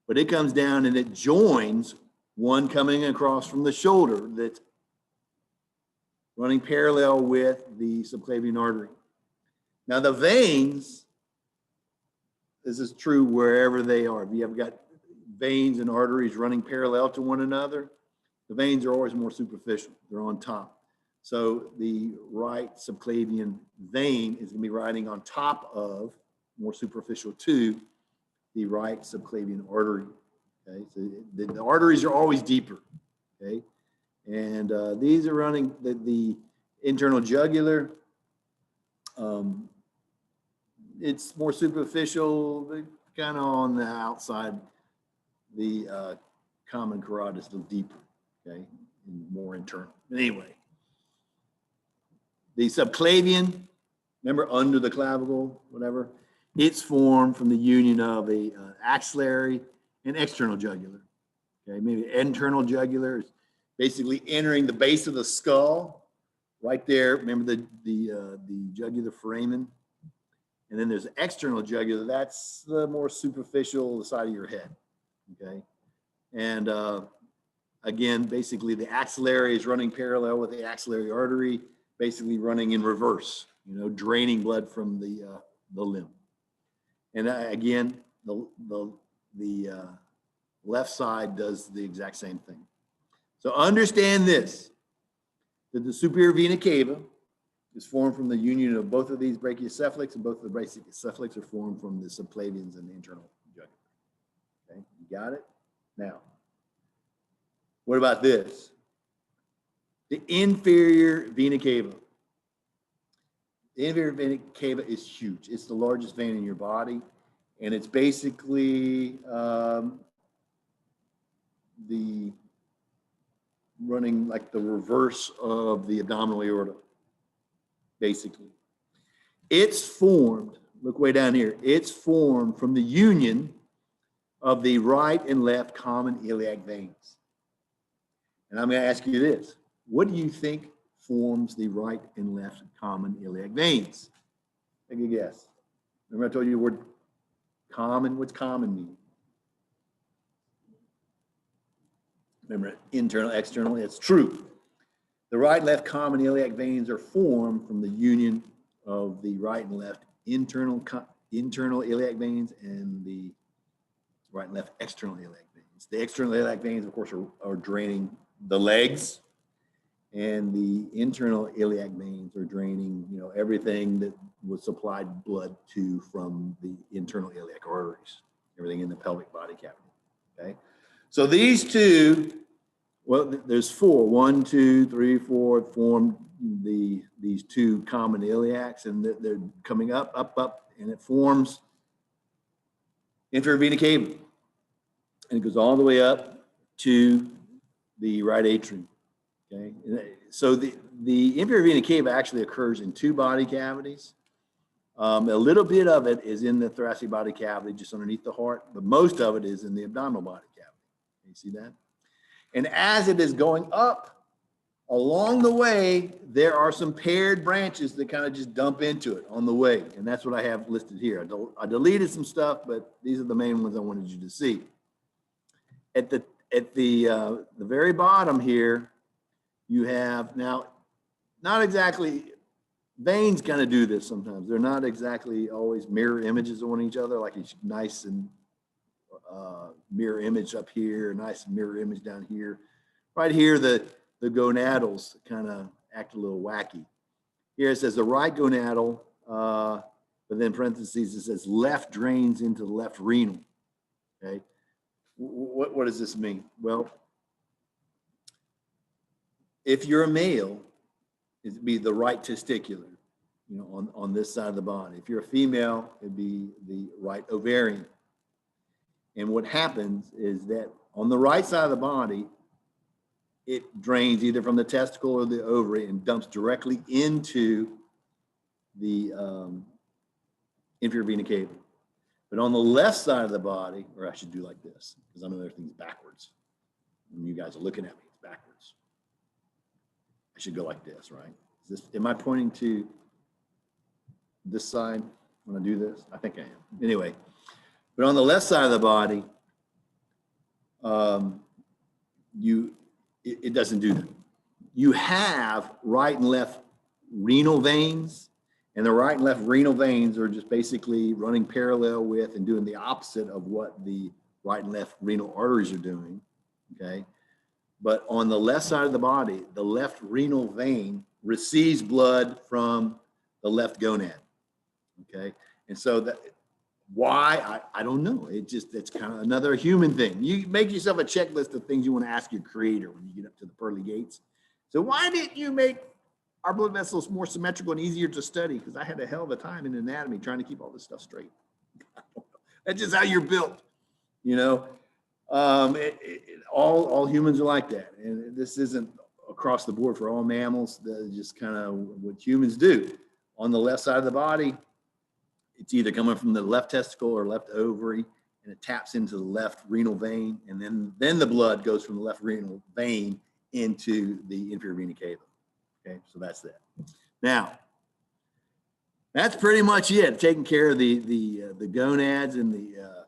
But it comes down and it joins one coming across from the shoulder that's running parallel with the subclavian artery. Now the veins, this is true wherever they are. If you have got veins and arteries running parallel to one another, the veins are always more superficial. They're on top. So the right subclavian vein is going to be riding on top of, more superficial to, the right subclavian artery. Okay, so the arteries are always deeper. Okay, and these are running the internal jugular. It's more superficial, kind of on the outside. The common carotid is a little deeper, okay, and more internal. But anyway, the subclavian, remember under the clavicle, whatever, it's formed from the union of a axillary and external jugular. Okay, maybe internal jugular is basically entering the base of the skull, right there. Remember the jugular foramen, And then there's external jugular. That's the more superficial, the side of your head. Okay. And again, basically the axillary is running parallel with the axillary artery, basically running in reverse, you know, draining blood from the limb. And again, the left side does the exact same thing. So understand this, that the superior vena cava is formed from the union of both of these brachiocephalics, and both of the brachiocephalics are formed from the subclavians and the internal jugular. Okay, you got it? Now, what about this? The inferior vena cava. The inferior vena cava is huge. It's the largest vein in your body, and it's basically the running like the reverse of the abdominal aorta, basically. It's formed, look way down here, it's formed from the union of the right and left common iliac veins. And I'm going to ask you this. What do you think forms the right and left common iliac veins? Take a guess. Remember I told you the word common? What's common mean? Remember, internal, external, it's true. The right and left common iliac veins are formed from the union of the right and left internal iliac veins and the right and left external iliac veins. The external iliac veins, of course, are draining the legs, and the internal iliac veins are draining, you know, everything that was supplied blood to from the internal iliac arteries, everything in the pelvic body cavity. Okay, so these two, well, there's four. 1, 2, 3, 4 form these two common iliacs, and they're coming up, and it forms inferior vena cava, and it goes all the way up to the right atrium. Okay, so the inferior vena cava actually occurs in two body cavities. A little bit of it is in the thoracic body cavity, just underneath the heart, but most of it is in the abdominal body cavity. You see that? And as it is going up, along the way, there are some paired branches that kind of just dump into it on the way. And that's what I have listed here. I deleted some stuff, but these are the main ones I wanted you to see. At the very bottom here, you have now, not exactly, veins kind of do this sometimes. They're not exactly always mirror images on each other, like it's nice and mirror image up here, nice mirror image down here. Right here, the gonadals kind of act a little wacky. Here it says the right gonadal, but then parentheses, it says left drains into the left renal. Okay, what does this mean? Well, if you're a male, it'd be the right testicular, you know, on this side of the body. If you're a female, it'd be the right ovarian. And what happens is that on the right side of the body, it drains either from the testicle or the ovary and dumps directly into the inferior vena cava. But on the left side of the body, or I should do like this, because I know everything's backwards. When you guys are looking at me, it's backwards. I should go like this, right? Am I pointing to this side when I do this? I think I am. Anyway, but on the left side of the body, it doesn't do that. You have right and left renal veins, and the right and left renal veins are just basically running parallel with and doing the opposite of what the right and left renal arteries are doing, okay? But on the left side of the body, the left renal vein receives blood from the left gonad, okay? And so that, why, I don't know. It's kind of another human thing. You make yourself a checklist of things you want to ask your creator when you get up to the pearly gates. So why didn't you make our blood vessels more symmetrical and easier to study? Because I had a hell of a time in anatomy trying to keep all this stuff straight. That's just how you're built, you know. All humans are like that, and this isn't across the board for all mammals. That's just kind of what humans do. On the left side of the body, it's either coming from the left testicle or left ovary, and it taps into the left renal vein, and then the blood goes from the left renal vein into the inferior vena cava. Okay, so that's that. Now, That's pretty much it. Taking care of the gonads and the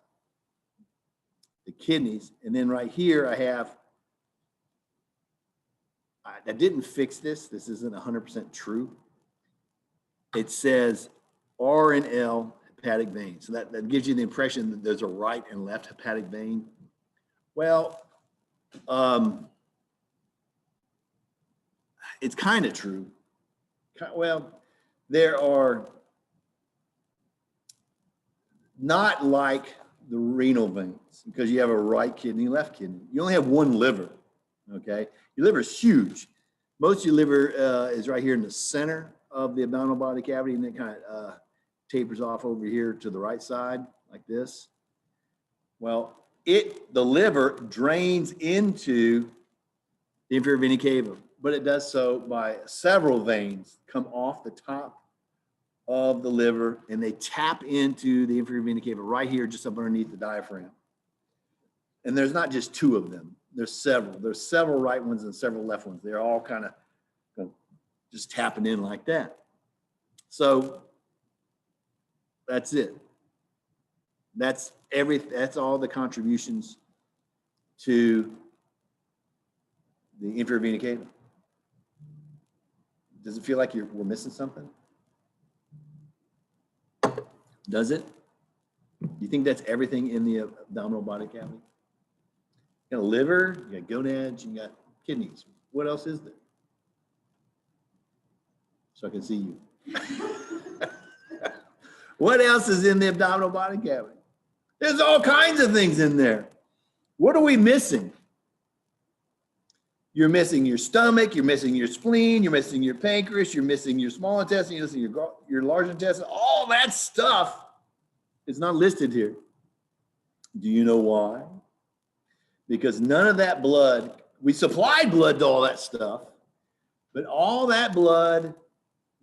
kidneys. And then right here I have, I didn't fix this. This isn't 100% true. It says R and L hepatic vein. So that gives you the impression that there's a right and left hepatic vein. Well, it's kind of true. Well, there are not like the renal veins because you have a right kidney, left kidney. You only have one liver, okay? Your liver is huge. Most of your liver is right here in the center of the abdominal body cavity, and it kind of tapers off over here to the right side like this. Well, the liver drains into the inferior vena cava, but it does so by several veins come off the top of the liver, and they tap into the inferior vena cava right here, just up underneath the diaphragm. And there's not just two of them. There's several. There's several right ones and several left ones. They're all kind of just tapping in like that. So that's it. That's all the contributions to the inferior vena cava. Does it feel like we're missing something? Does it? You think that's everything in the abdominal body cavity? You got a liver, you got gonads, you got kidneys. What else is there? So I can see you. What else is in the abdominal body cavity? There's all kinds of things in there. What are we missing? You're missing your stomach, you're missing your spleen, you're missing your pancreas, you're missing your small intestine, you're missing your large intestine. All that stuff is not listed here. Do you know why? Because none of that blood, we supplied blood to all that stuff, but all that blood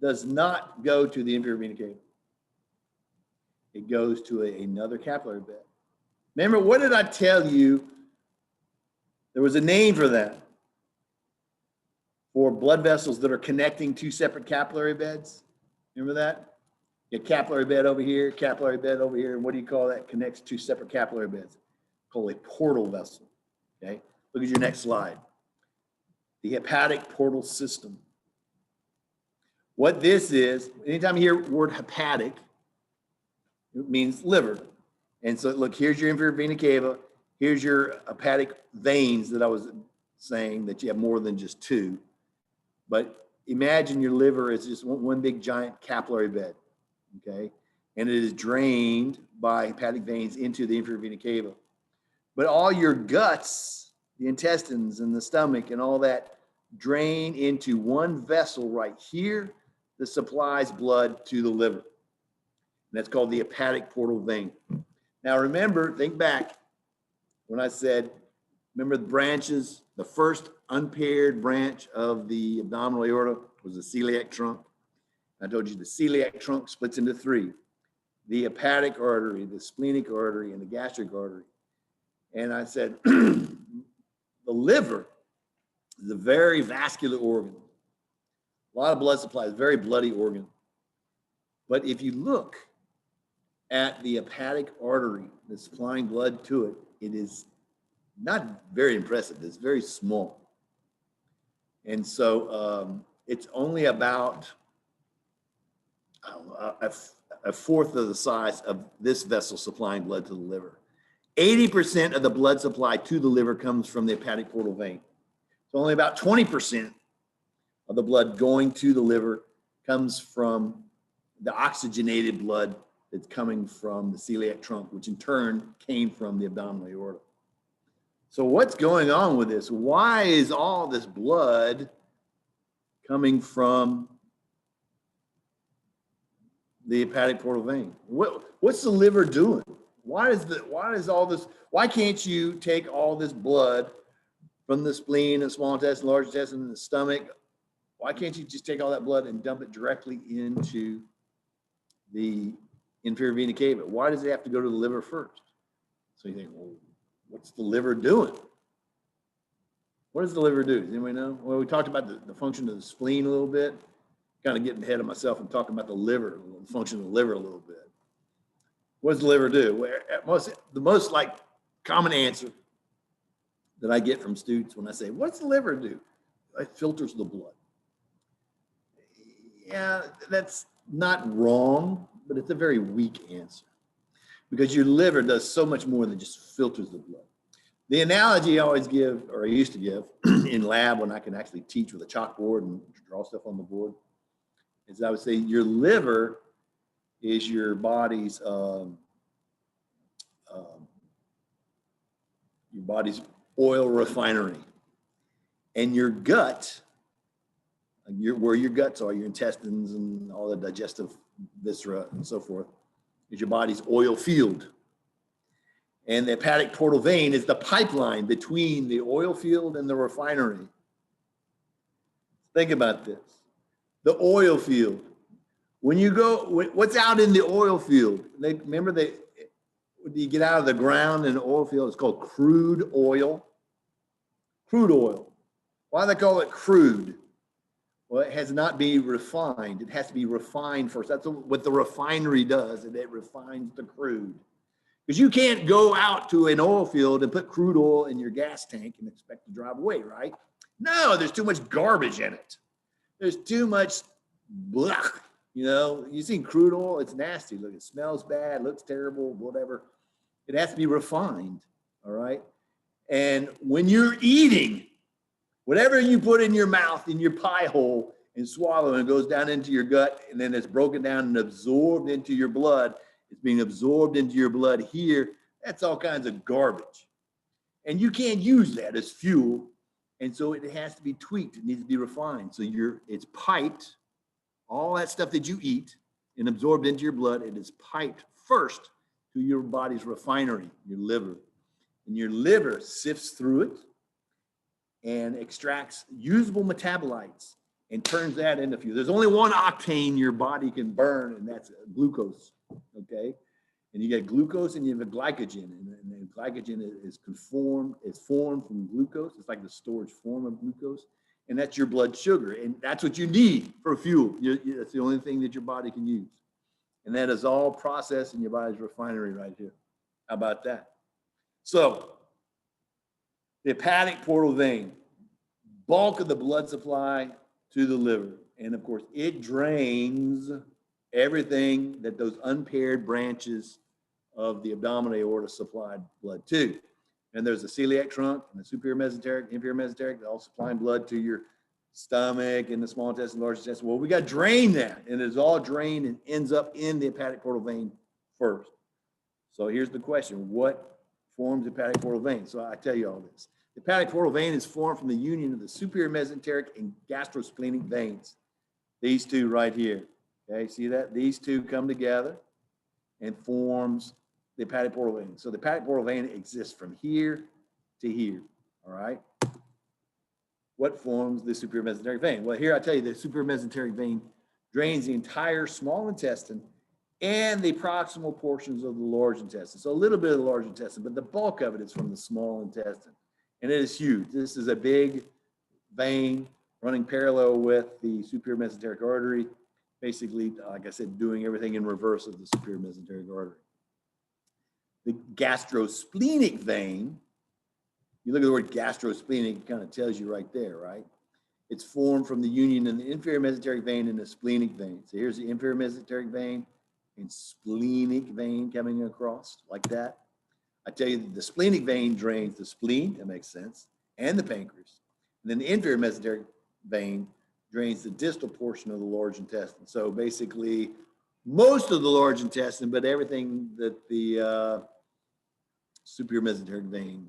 does not go to the inferior vena cava. It goes to another capillary bed. Remember, what did I tell you? There was a name for that. For blood vessels that are connecting two separate capillary beds. Remember that? You have capillary bed over here, capillary bed over here. And what do you call that? Connects two separate capillary beds. Called a portal vessel. Okay. Look at your next slide. The hepatic portal system. What this is, anytime you hear the word hepatic, it means liver. And so look, here's your inferior vena cava. Here's your hepatic veins that I was saying that you have more than just two. But imagine your liver is just one big giant capillary bed, okay? And it is drained by hepatic veins into the inferior vena cava. But all your guts, the intestines and the stomach and all that drain into one vessel right here that supplies blood to the liver. And that's called the hepatic portal vein. Now remember, think back when I said, remember the branches, the first unpaired branch of the abdominal aorta was the celiac trunk. I told you the celiac trunk splits into three: the hepatic artery, the splenic artery, and the gastric artery. And I said, the liver is a very vascular organ. A lot of blood supply, is a very bloody organ. But if you look at the hepatic artery that's supplying blood to it, it is not very impressive. It's very small. And so it's only about a fourth of the size of this vessel supplying blood to the liver. 80% of the blood supply to the liver comes from the hepatic portal vein. So only about 20% of the blood going to the liver comes from the oxygenated blood that's coming from the celiac trunk, which in turn came from the abdominal aorta. So what's going on with this? Why is all this blood coming from the hepatic portal vein? What's the liver doing? Why is all this? Why can't you take all this blood from the spleen, the small intestine, large intestine, and the stomach? Why can't you just take all that blood and dump it directly into the inferior vena cava? Why does it have to go to the liver first? So you think, well, what's the liver doing? What does the liver do? Does anybody know? Well, we talked about the function of the spleen a little bit. kind of getting ahead of myself and talking about the liver, the function of the liver a little bit. What does the liver do? The most like common answer that I get from students when I say, what's the liver do? It filters the blood. Yeah, that's not wrong, but it's a very weak answer because your liver does so much more than just filters the blood. The analogy I always give, or I used to give in lab when I can actually teach with a chalkboard and draw stuff on the board, is I would say your liver is your body's oil refinery, and your gut, where your guts are, your intestines and all the digestive viscera and so forth, is your body's oil field. And the hepatic portal vein is the pipeline between the oil field and the refinery. Think about this. The oil field. When you go, what's out in the oil field? When you get out of the ground in the oil field, it's called crude oil. Crude oil. Why do they call it crude? Well, it has not been refined. It has to be refined first. That's what the refinery does, and it refines the crude. Because you can't go out to an oil field and put crude oil in your gas tank and expect to drive away, right? No, there's too much garbage in it. There's too much blah. You know, you see crude oil, it's nasty. Look, it smells bad, looks terrible, whatever. It has to be refined, all right? And when you're eating, whatever you put in your mouth, in your pie hole, and swallow, and it goes down into your gut, and then it's broken down and absorbed into your blood. It's being absorbed into your blood here. That's all kinds of garbage. And you can't use that as fuel. And so it has to be tweaked. It needs to be refined. So it's piped. All that stuff that you eat and absorbed into your blood, it is piped first to your body's refinery, your liver. And your liver sifts through it and extracts usable metabolites and turns that into fuel. There's only one octane your body can burn, and that's glucose, okay? And you get glucose and you have a glycogen, and then glycogen is formed from glucose. It's like the storage form of glucose, and that's your blood sugar, and that's what you need for fuel. That's the only thing that your body can use. And that is all processed in your body's refinery right here. How about that? So, the hepatic portal vein, bulk of the blood supply to the liver. And of course, it drains everything that those unpaired branches of the abdominal aorta supplied blood to. And there's a celiac trunk and the superior mesenteric, inferior mesenteric, they're all supplying blood to your stomach and the small intestine, large intestine. Well, we got to drain that, and it's all drained and ends up in the hepatic portal vein first. So here's the question: what forms the hepatic portal vein? So I tell you all this. The hepatic portal vein is formed from the union of the superior mesenteric and gastrosplenic veins. These two right here. Okay, see that? These two come together and forms the hepatic portal vein. So the hepatic portal vein exists from here to here. All right. What forms the superior mesenteric vein? Well, here I tell you the superior mesenteric vein drains the entire small intestine and the proximal portions of the large intestine. So a little bit of the large intestine, but the bulk of it is from the small intestine. And it is huge. This is a big vein running parallel with the superior mesenteric artery, basically, like I said, doing everything in reverse of the superior mesenteric artery. The gastrosplenic vein, you look at the word gastrosplenic, it kind of tells you right there, right? It's formed from the union in the inferior mesenteric vein and the splenic vein. So here's the inferior mesenteric vein and splenic vein coming across like that. I tell you, the splenic vein drains the spleen, that makes sense, and the pancreas. And then the inferior mesenteric vein drains the distal portion of the large intestine. So basically, most of the large intestine, but everything that the superior mesenteric vein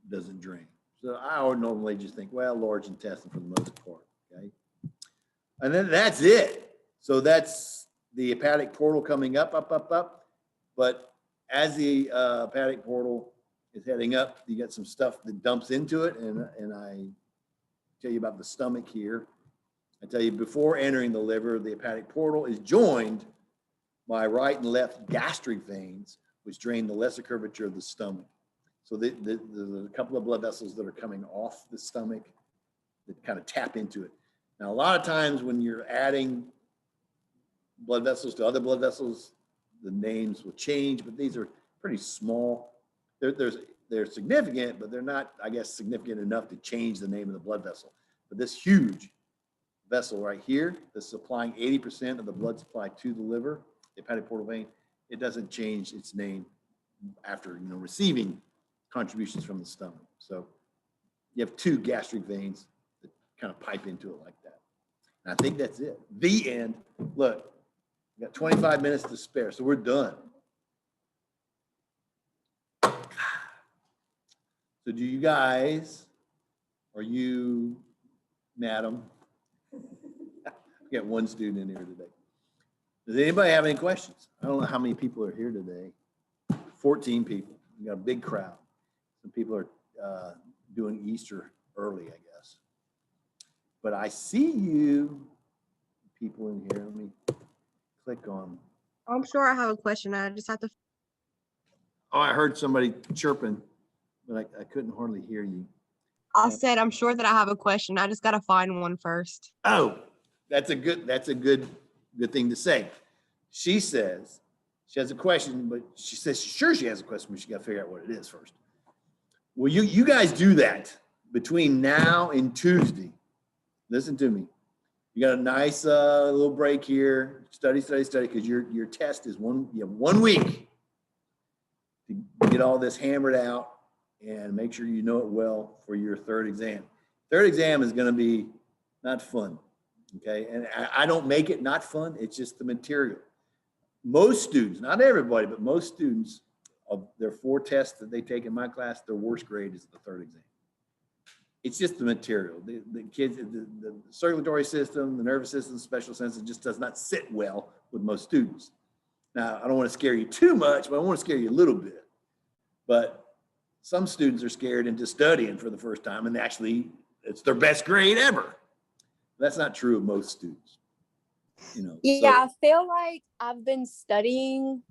doesn't drain. So I would normally just think, well, large intestine for the most part, okay? And then that's it. So that's the hepatic portal coming up. But as the hepatic portal is heading up, you got some stuff that dumps into it. And I tell you about the stomach here. I tell you, before entering the liver, the hepatic portal is joined by right and left gastric veins, which drain the lesser curvature of the stomach. So there's a couple of blood vessels that are coming off the stomach that kind of tap into it. Now, a lot of times when you're adding blood vessels to other blood vessels, the names will change, but these are pretty small. They're significant, but they're not, I guess, significant enough to change the name of the blood vessel. But this huge vessel right here that's supplying 80% of the blood supply to the liver, the hepatic portal vein, it doesn't change its name after receiving contributions from the stomach. So you have two gastric veins that kind of pipe into it like that. And I think that's it. The end. Look, we got 25 minutes to spare, so we're done. So do you guys, are you, madam? We got one student in here today. Does anybody have any questions? I don't know how many people are here today. 14 people. We got a big crowd. Some people are doing Easter early, I guess. But I see you people in here. Let me click on. I'm sure I have a question. I just have to. Oh, I heard somebody chirping, but I couldn't hardly hear you. I said I'm sure that I have a question. I just got to find one first. Oh, that's a good thing to say. She says she has a question, but she says sure she has a question, but she got to figure out what it is first. Well, you guys do that between now and Tuesday. Listen to me. You got a nice little break here. Study, because your test is you have 1 week to get all this hammered out and make sure you know it well for your third exam. Third exam is going to be not fun, okay? And I don't make it not fun. It's just the material. Most students, not everybody, but most students, of their 4 tests that they take in my class, their worst grade is the third exam. It's just the material. The kids, the circulatory system, the nervous system, special senses just does not sit well with most students. Now, I don't want to scare you too much, but I want to scare you a little bit. But some students are scared into studying for the first time, and actually it's their best grade ever. That's not true of most students. Yeah, I feel like I've been studying,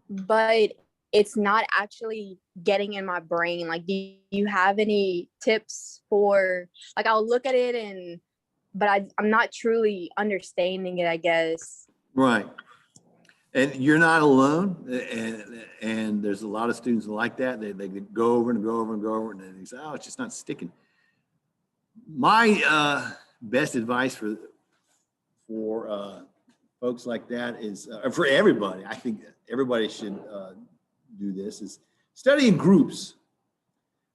but it's not actually getting in my brain. Like, do you have any tips for, like, I'll look at it but I'm not truly understanding it, I guess. Right. And you're not alone. And there's a lot of students like that. They go over and go over and go over, and then they say, oh, it's just not sticking. My best advice for folks like that is, for everybody, I think everybody should do this, is study in groups.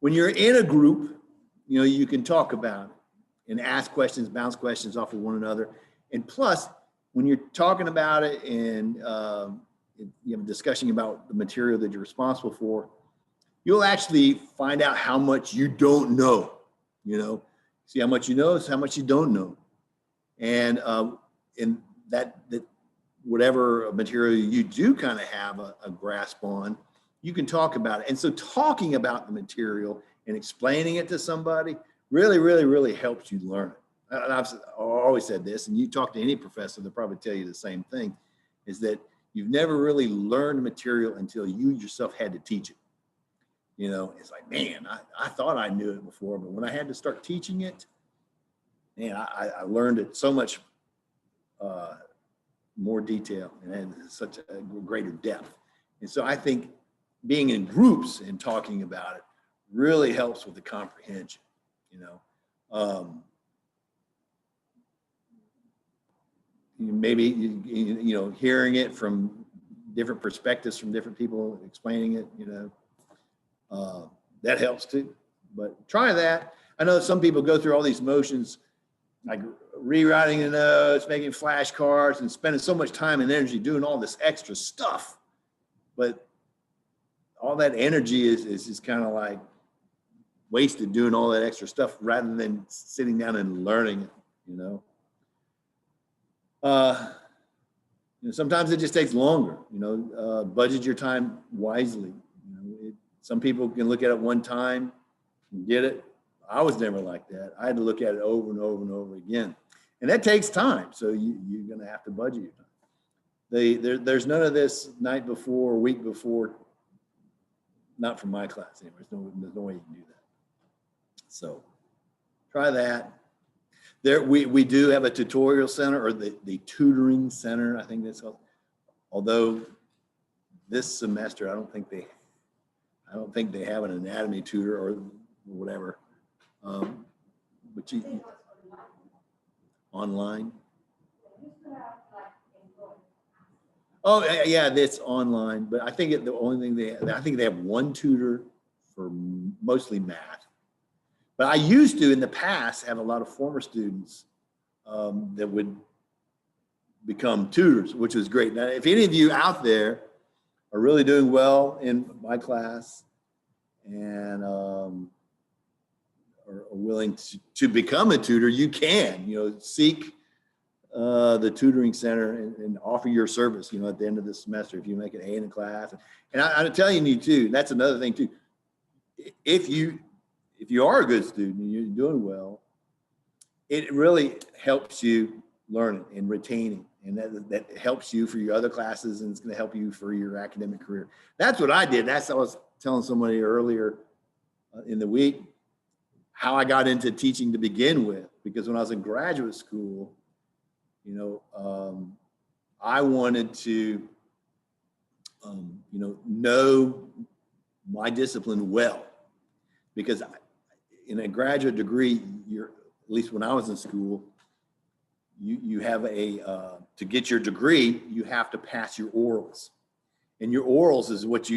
When you're in a group, you can talk about it and ask questions, bounce questions off of one another. And plus, when you're talking about it and you have a discussion about the material that you're responsible for, you'll actually find out how much you don't know. See how much you know is how much you don't know. And in that whatever material you do kind of have a grasp on, you can talk about it. And so talking about the material and explaining it to somebody really, really, really helps you learn it. And I've always said this, and you talk to any professor, they'll probably tell you the same thing, is that you've never really learned material until you yourself had to teach it. It's like, man, I thought I knew it before, but when I had to start teaching it, man, I learned it so much more detail and had such a greater depth. And so I think being in groups and talking about it really helps with the comprehension, maybe, hearing it from different perspectives from different people explaining it, that helps too. But try that. I know some people go through all these motions, like rewriting the notes, making flashcards, and spending so much time and energy doing all this extra stuff. But all that energy is just kind of like wasted doing all that extra stuff rather than sitting down and learning it, sometimes it just takes longer, budget your time wisely. Some people can look at it one time and get it. I was never like that. I had to look at it over and over and over again. And that takes time. So you're going to have to budget your time. There's none of this night before, week before, not from my class anyway. There's no way you can do that. So try that. There, we do have a tutorial center, or the tutoring center, I think that's called. Although this semester, I don't think they have an anatomy tutor or whatever. But you online. Oh yeah, that's online. But I think the only thing I think they have one tutor for mostly math. But I used to, in the past, have a lot of former students that would become tutors, which was great. Now, if any of you out there are really doing well in my class and are willing to become a tutor, you can, seek the tutoring center and offer your service, at the end of the semester, if you make an A in a class. And I'm telling you too, that's another thing too. If you are a good student and you're doing well, it really helps you learning and retaining. And that helps you for your other classes, and it's going to help you for your academic career. That's what I did. I was telling somebody earlier in the week how I got into teaching to begin with, because when I was in graduate school, I wanted to, know my discipline well, because in a graduate degree, at least when I was in school, you have to get your degree, you have to pass your orals. And your orals is what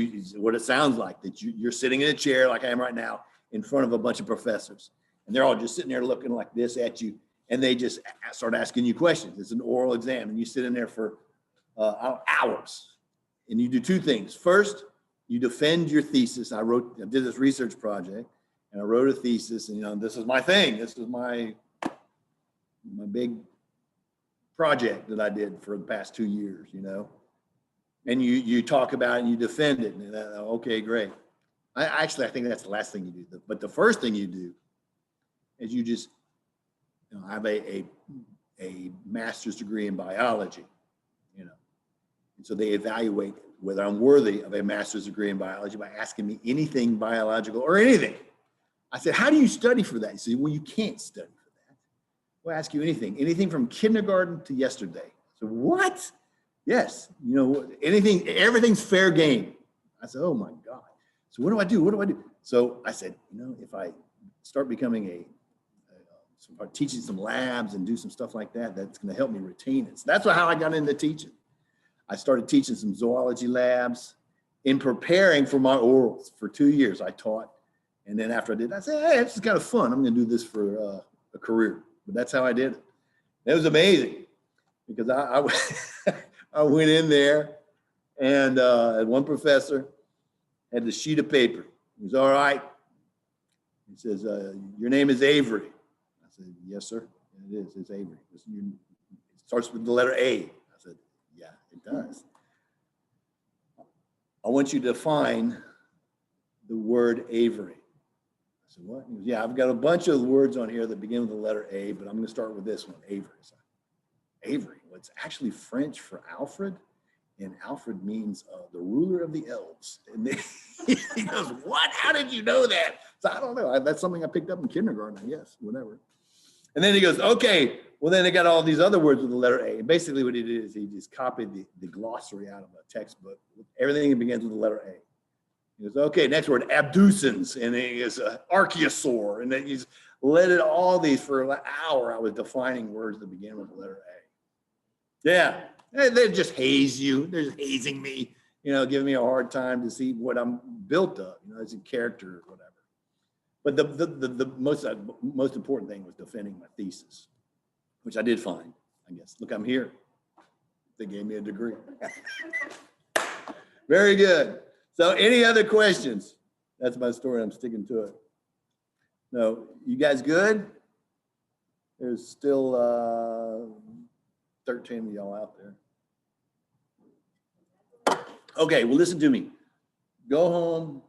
it sounds like, that you're sitting in a chair like I am right now in front of a bunch of professors. And they're all just sitting there looking like this at you. And they just start asking you questions. It's an oral exam, and you sit in there for hours. And you do two things. First, you defend your thesis. I did this research project, and I wrote a thesis, and this is my thing. This is my big project that I did for the past 2 years, And you talk about it and you defend it, and okay, great. I think that's the last thing you do. But the first thing you do is you just, I have a master's degree in biology, and so they evaluate whether I'm worthy of a master's degree in biology by asking me anything biological or anything. I said, how do you study for that? He said, well, you can't study for that. We'll ask you anything from kindergarten to yesterday. So what? Yes, anything, everything's fair game. I said, oh my God. So what do I do? What do I do? So I said, if I start becoming start teaching some labs and do some stuff like that, that's going to help me retain it. So that's how I got into teaching. I started teaching some zoology labs in preparing for my orals. For 2 years, I taught. And then after I did, I said, hey, this is kind of fun. I'm going to do this for a career. But that's how I did it. It was amazing, because I went in there, and one professor had the sheet of paper. He was, all right. He says, your name is Avery. I said, yes, sir. It is. It's Avery. It starts with the letter A. I said, yeah, it does. I want you to define the word Avery. I said, what? He goes, yeah, I've got a bunch of words on here that begin with the letter A, but I'm going to start with this one, Avery. So, Avery. Well, it's actually French for Alfred, and Alfred means the ruler of the elves. And he goes, what? How did you know that? So I don't know. That's something I picked up in kindergarten, I guess, whatever. And then he goes, okay, well, then they got all these other words with the letter A. And basically what he did is he just copied the glossary out of a textbook. Everything that begins with the letter A. He goes, okay, next word, abducens. And then he goes, archeosaur. And then he's let it all these for an hour. I was defining words that begin with the letter A. Yeah, they just haze you. They're just hazing me, giving me a hard time to see what I'm built of, as a character or whatever. But the most important thing was defending my thesis, which I did fine, I guess. Look, I'm here. They gave me a degree. Very good. So any other questions? That's my story. I'm sticking to it. No, you guys good? There's still 13 of y'all out there. Okay, well, listen to me. Go home.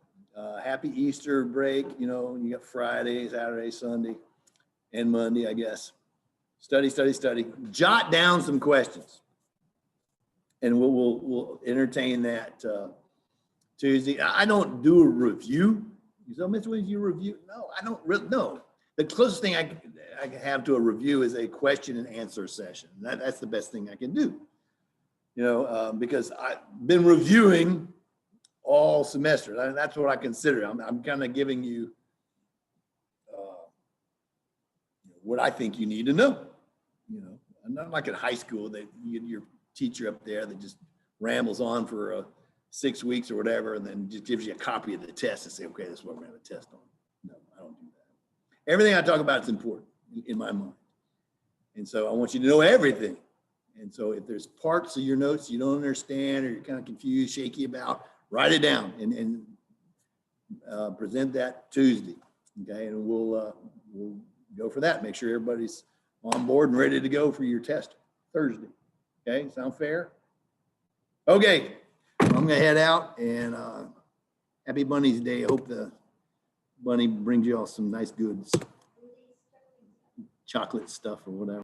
Happy Easter break. You got Friday, Saturday, Sunday, and Monday, I guess. Study, study, study. Jot down some questions, and we'll entertain that Tuesday. I don't do a review. You say, Mr. Williams, you review? No, I don't. No, the closest thing I can have to a review is a question and answer session. That's the best thing I can do. You know, because I've been reviewing all semester. That's what I consider. I'm kind of giving you what I think you need to know. You know, I'm not like in high school that you get your teacher up there that just rambles on for 6 weeks or whatever, and then just gives you a copy of the test and say, okay, this is what we're going to test on. No, I don't do that. Everything I talk about is important in my mind. And so I want you to know everything. And so if there's parts of your notes you don't understand or you're kind of confused, shaky about, write it down and present that Tuesday. Okay, and we'll go for that. Make sure everybody's on board and ready to go for your test Thursday. Okay, sound fair? Okay, I'm gonna head out, and happy Bunny's Day. I hope the bunny brings you all some nice goods, chocolate stuff or whatever.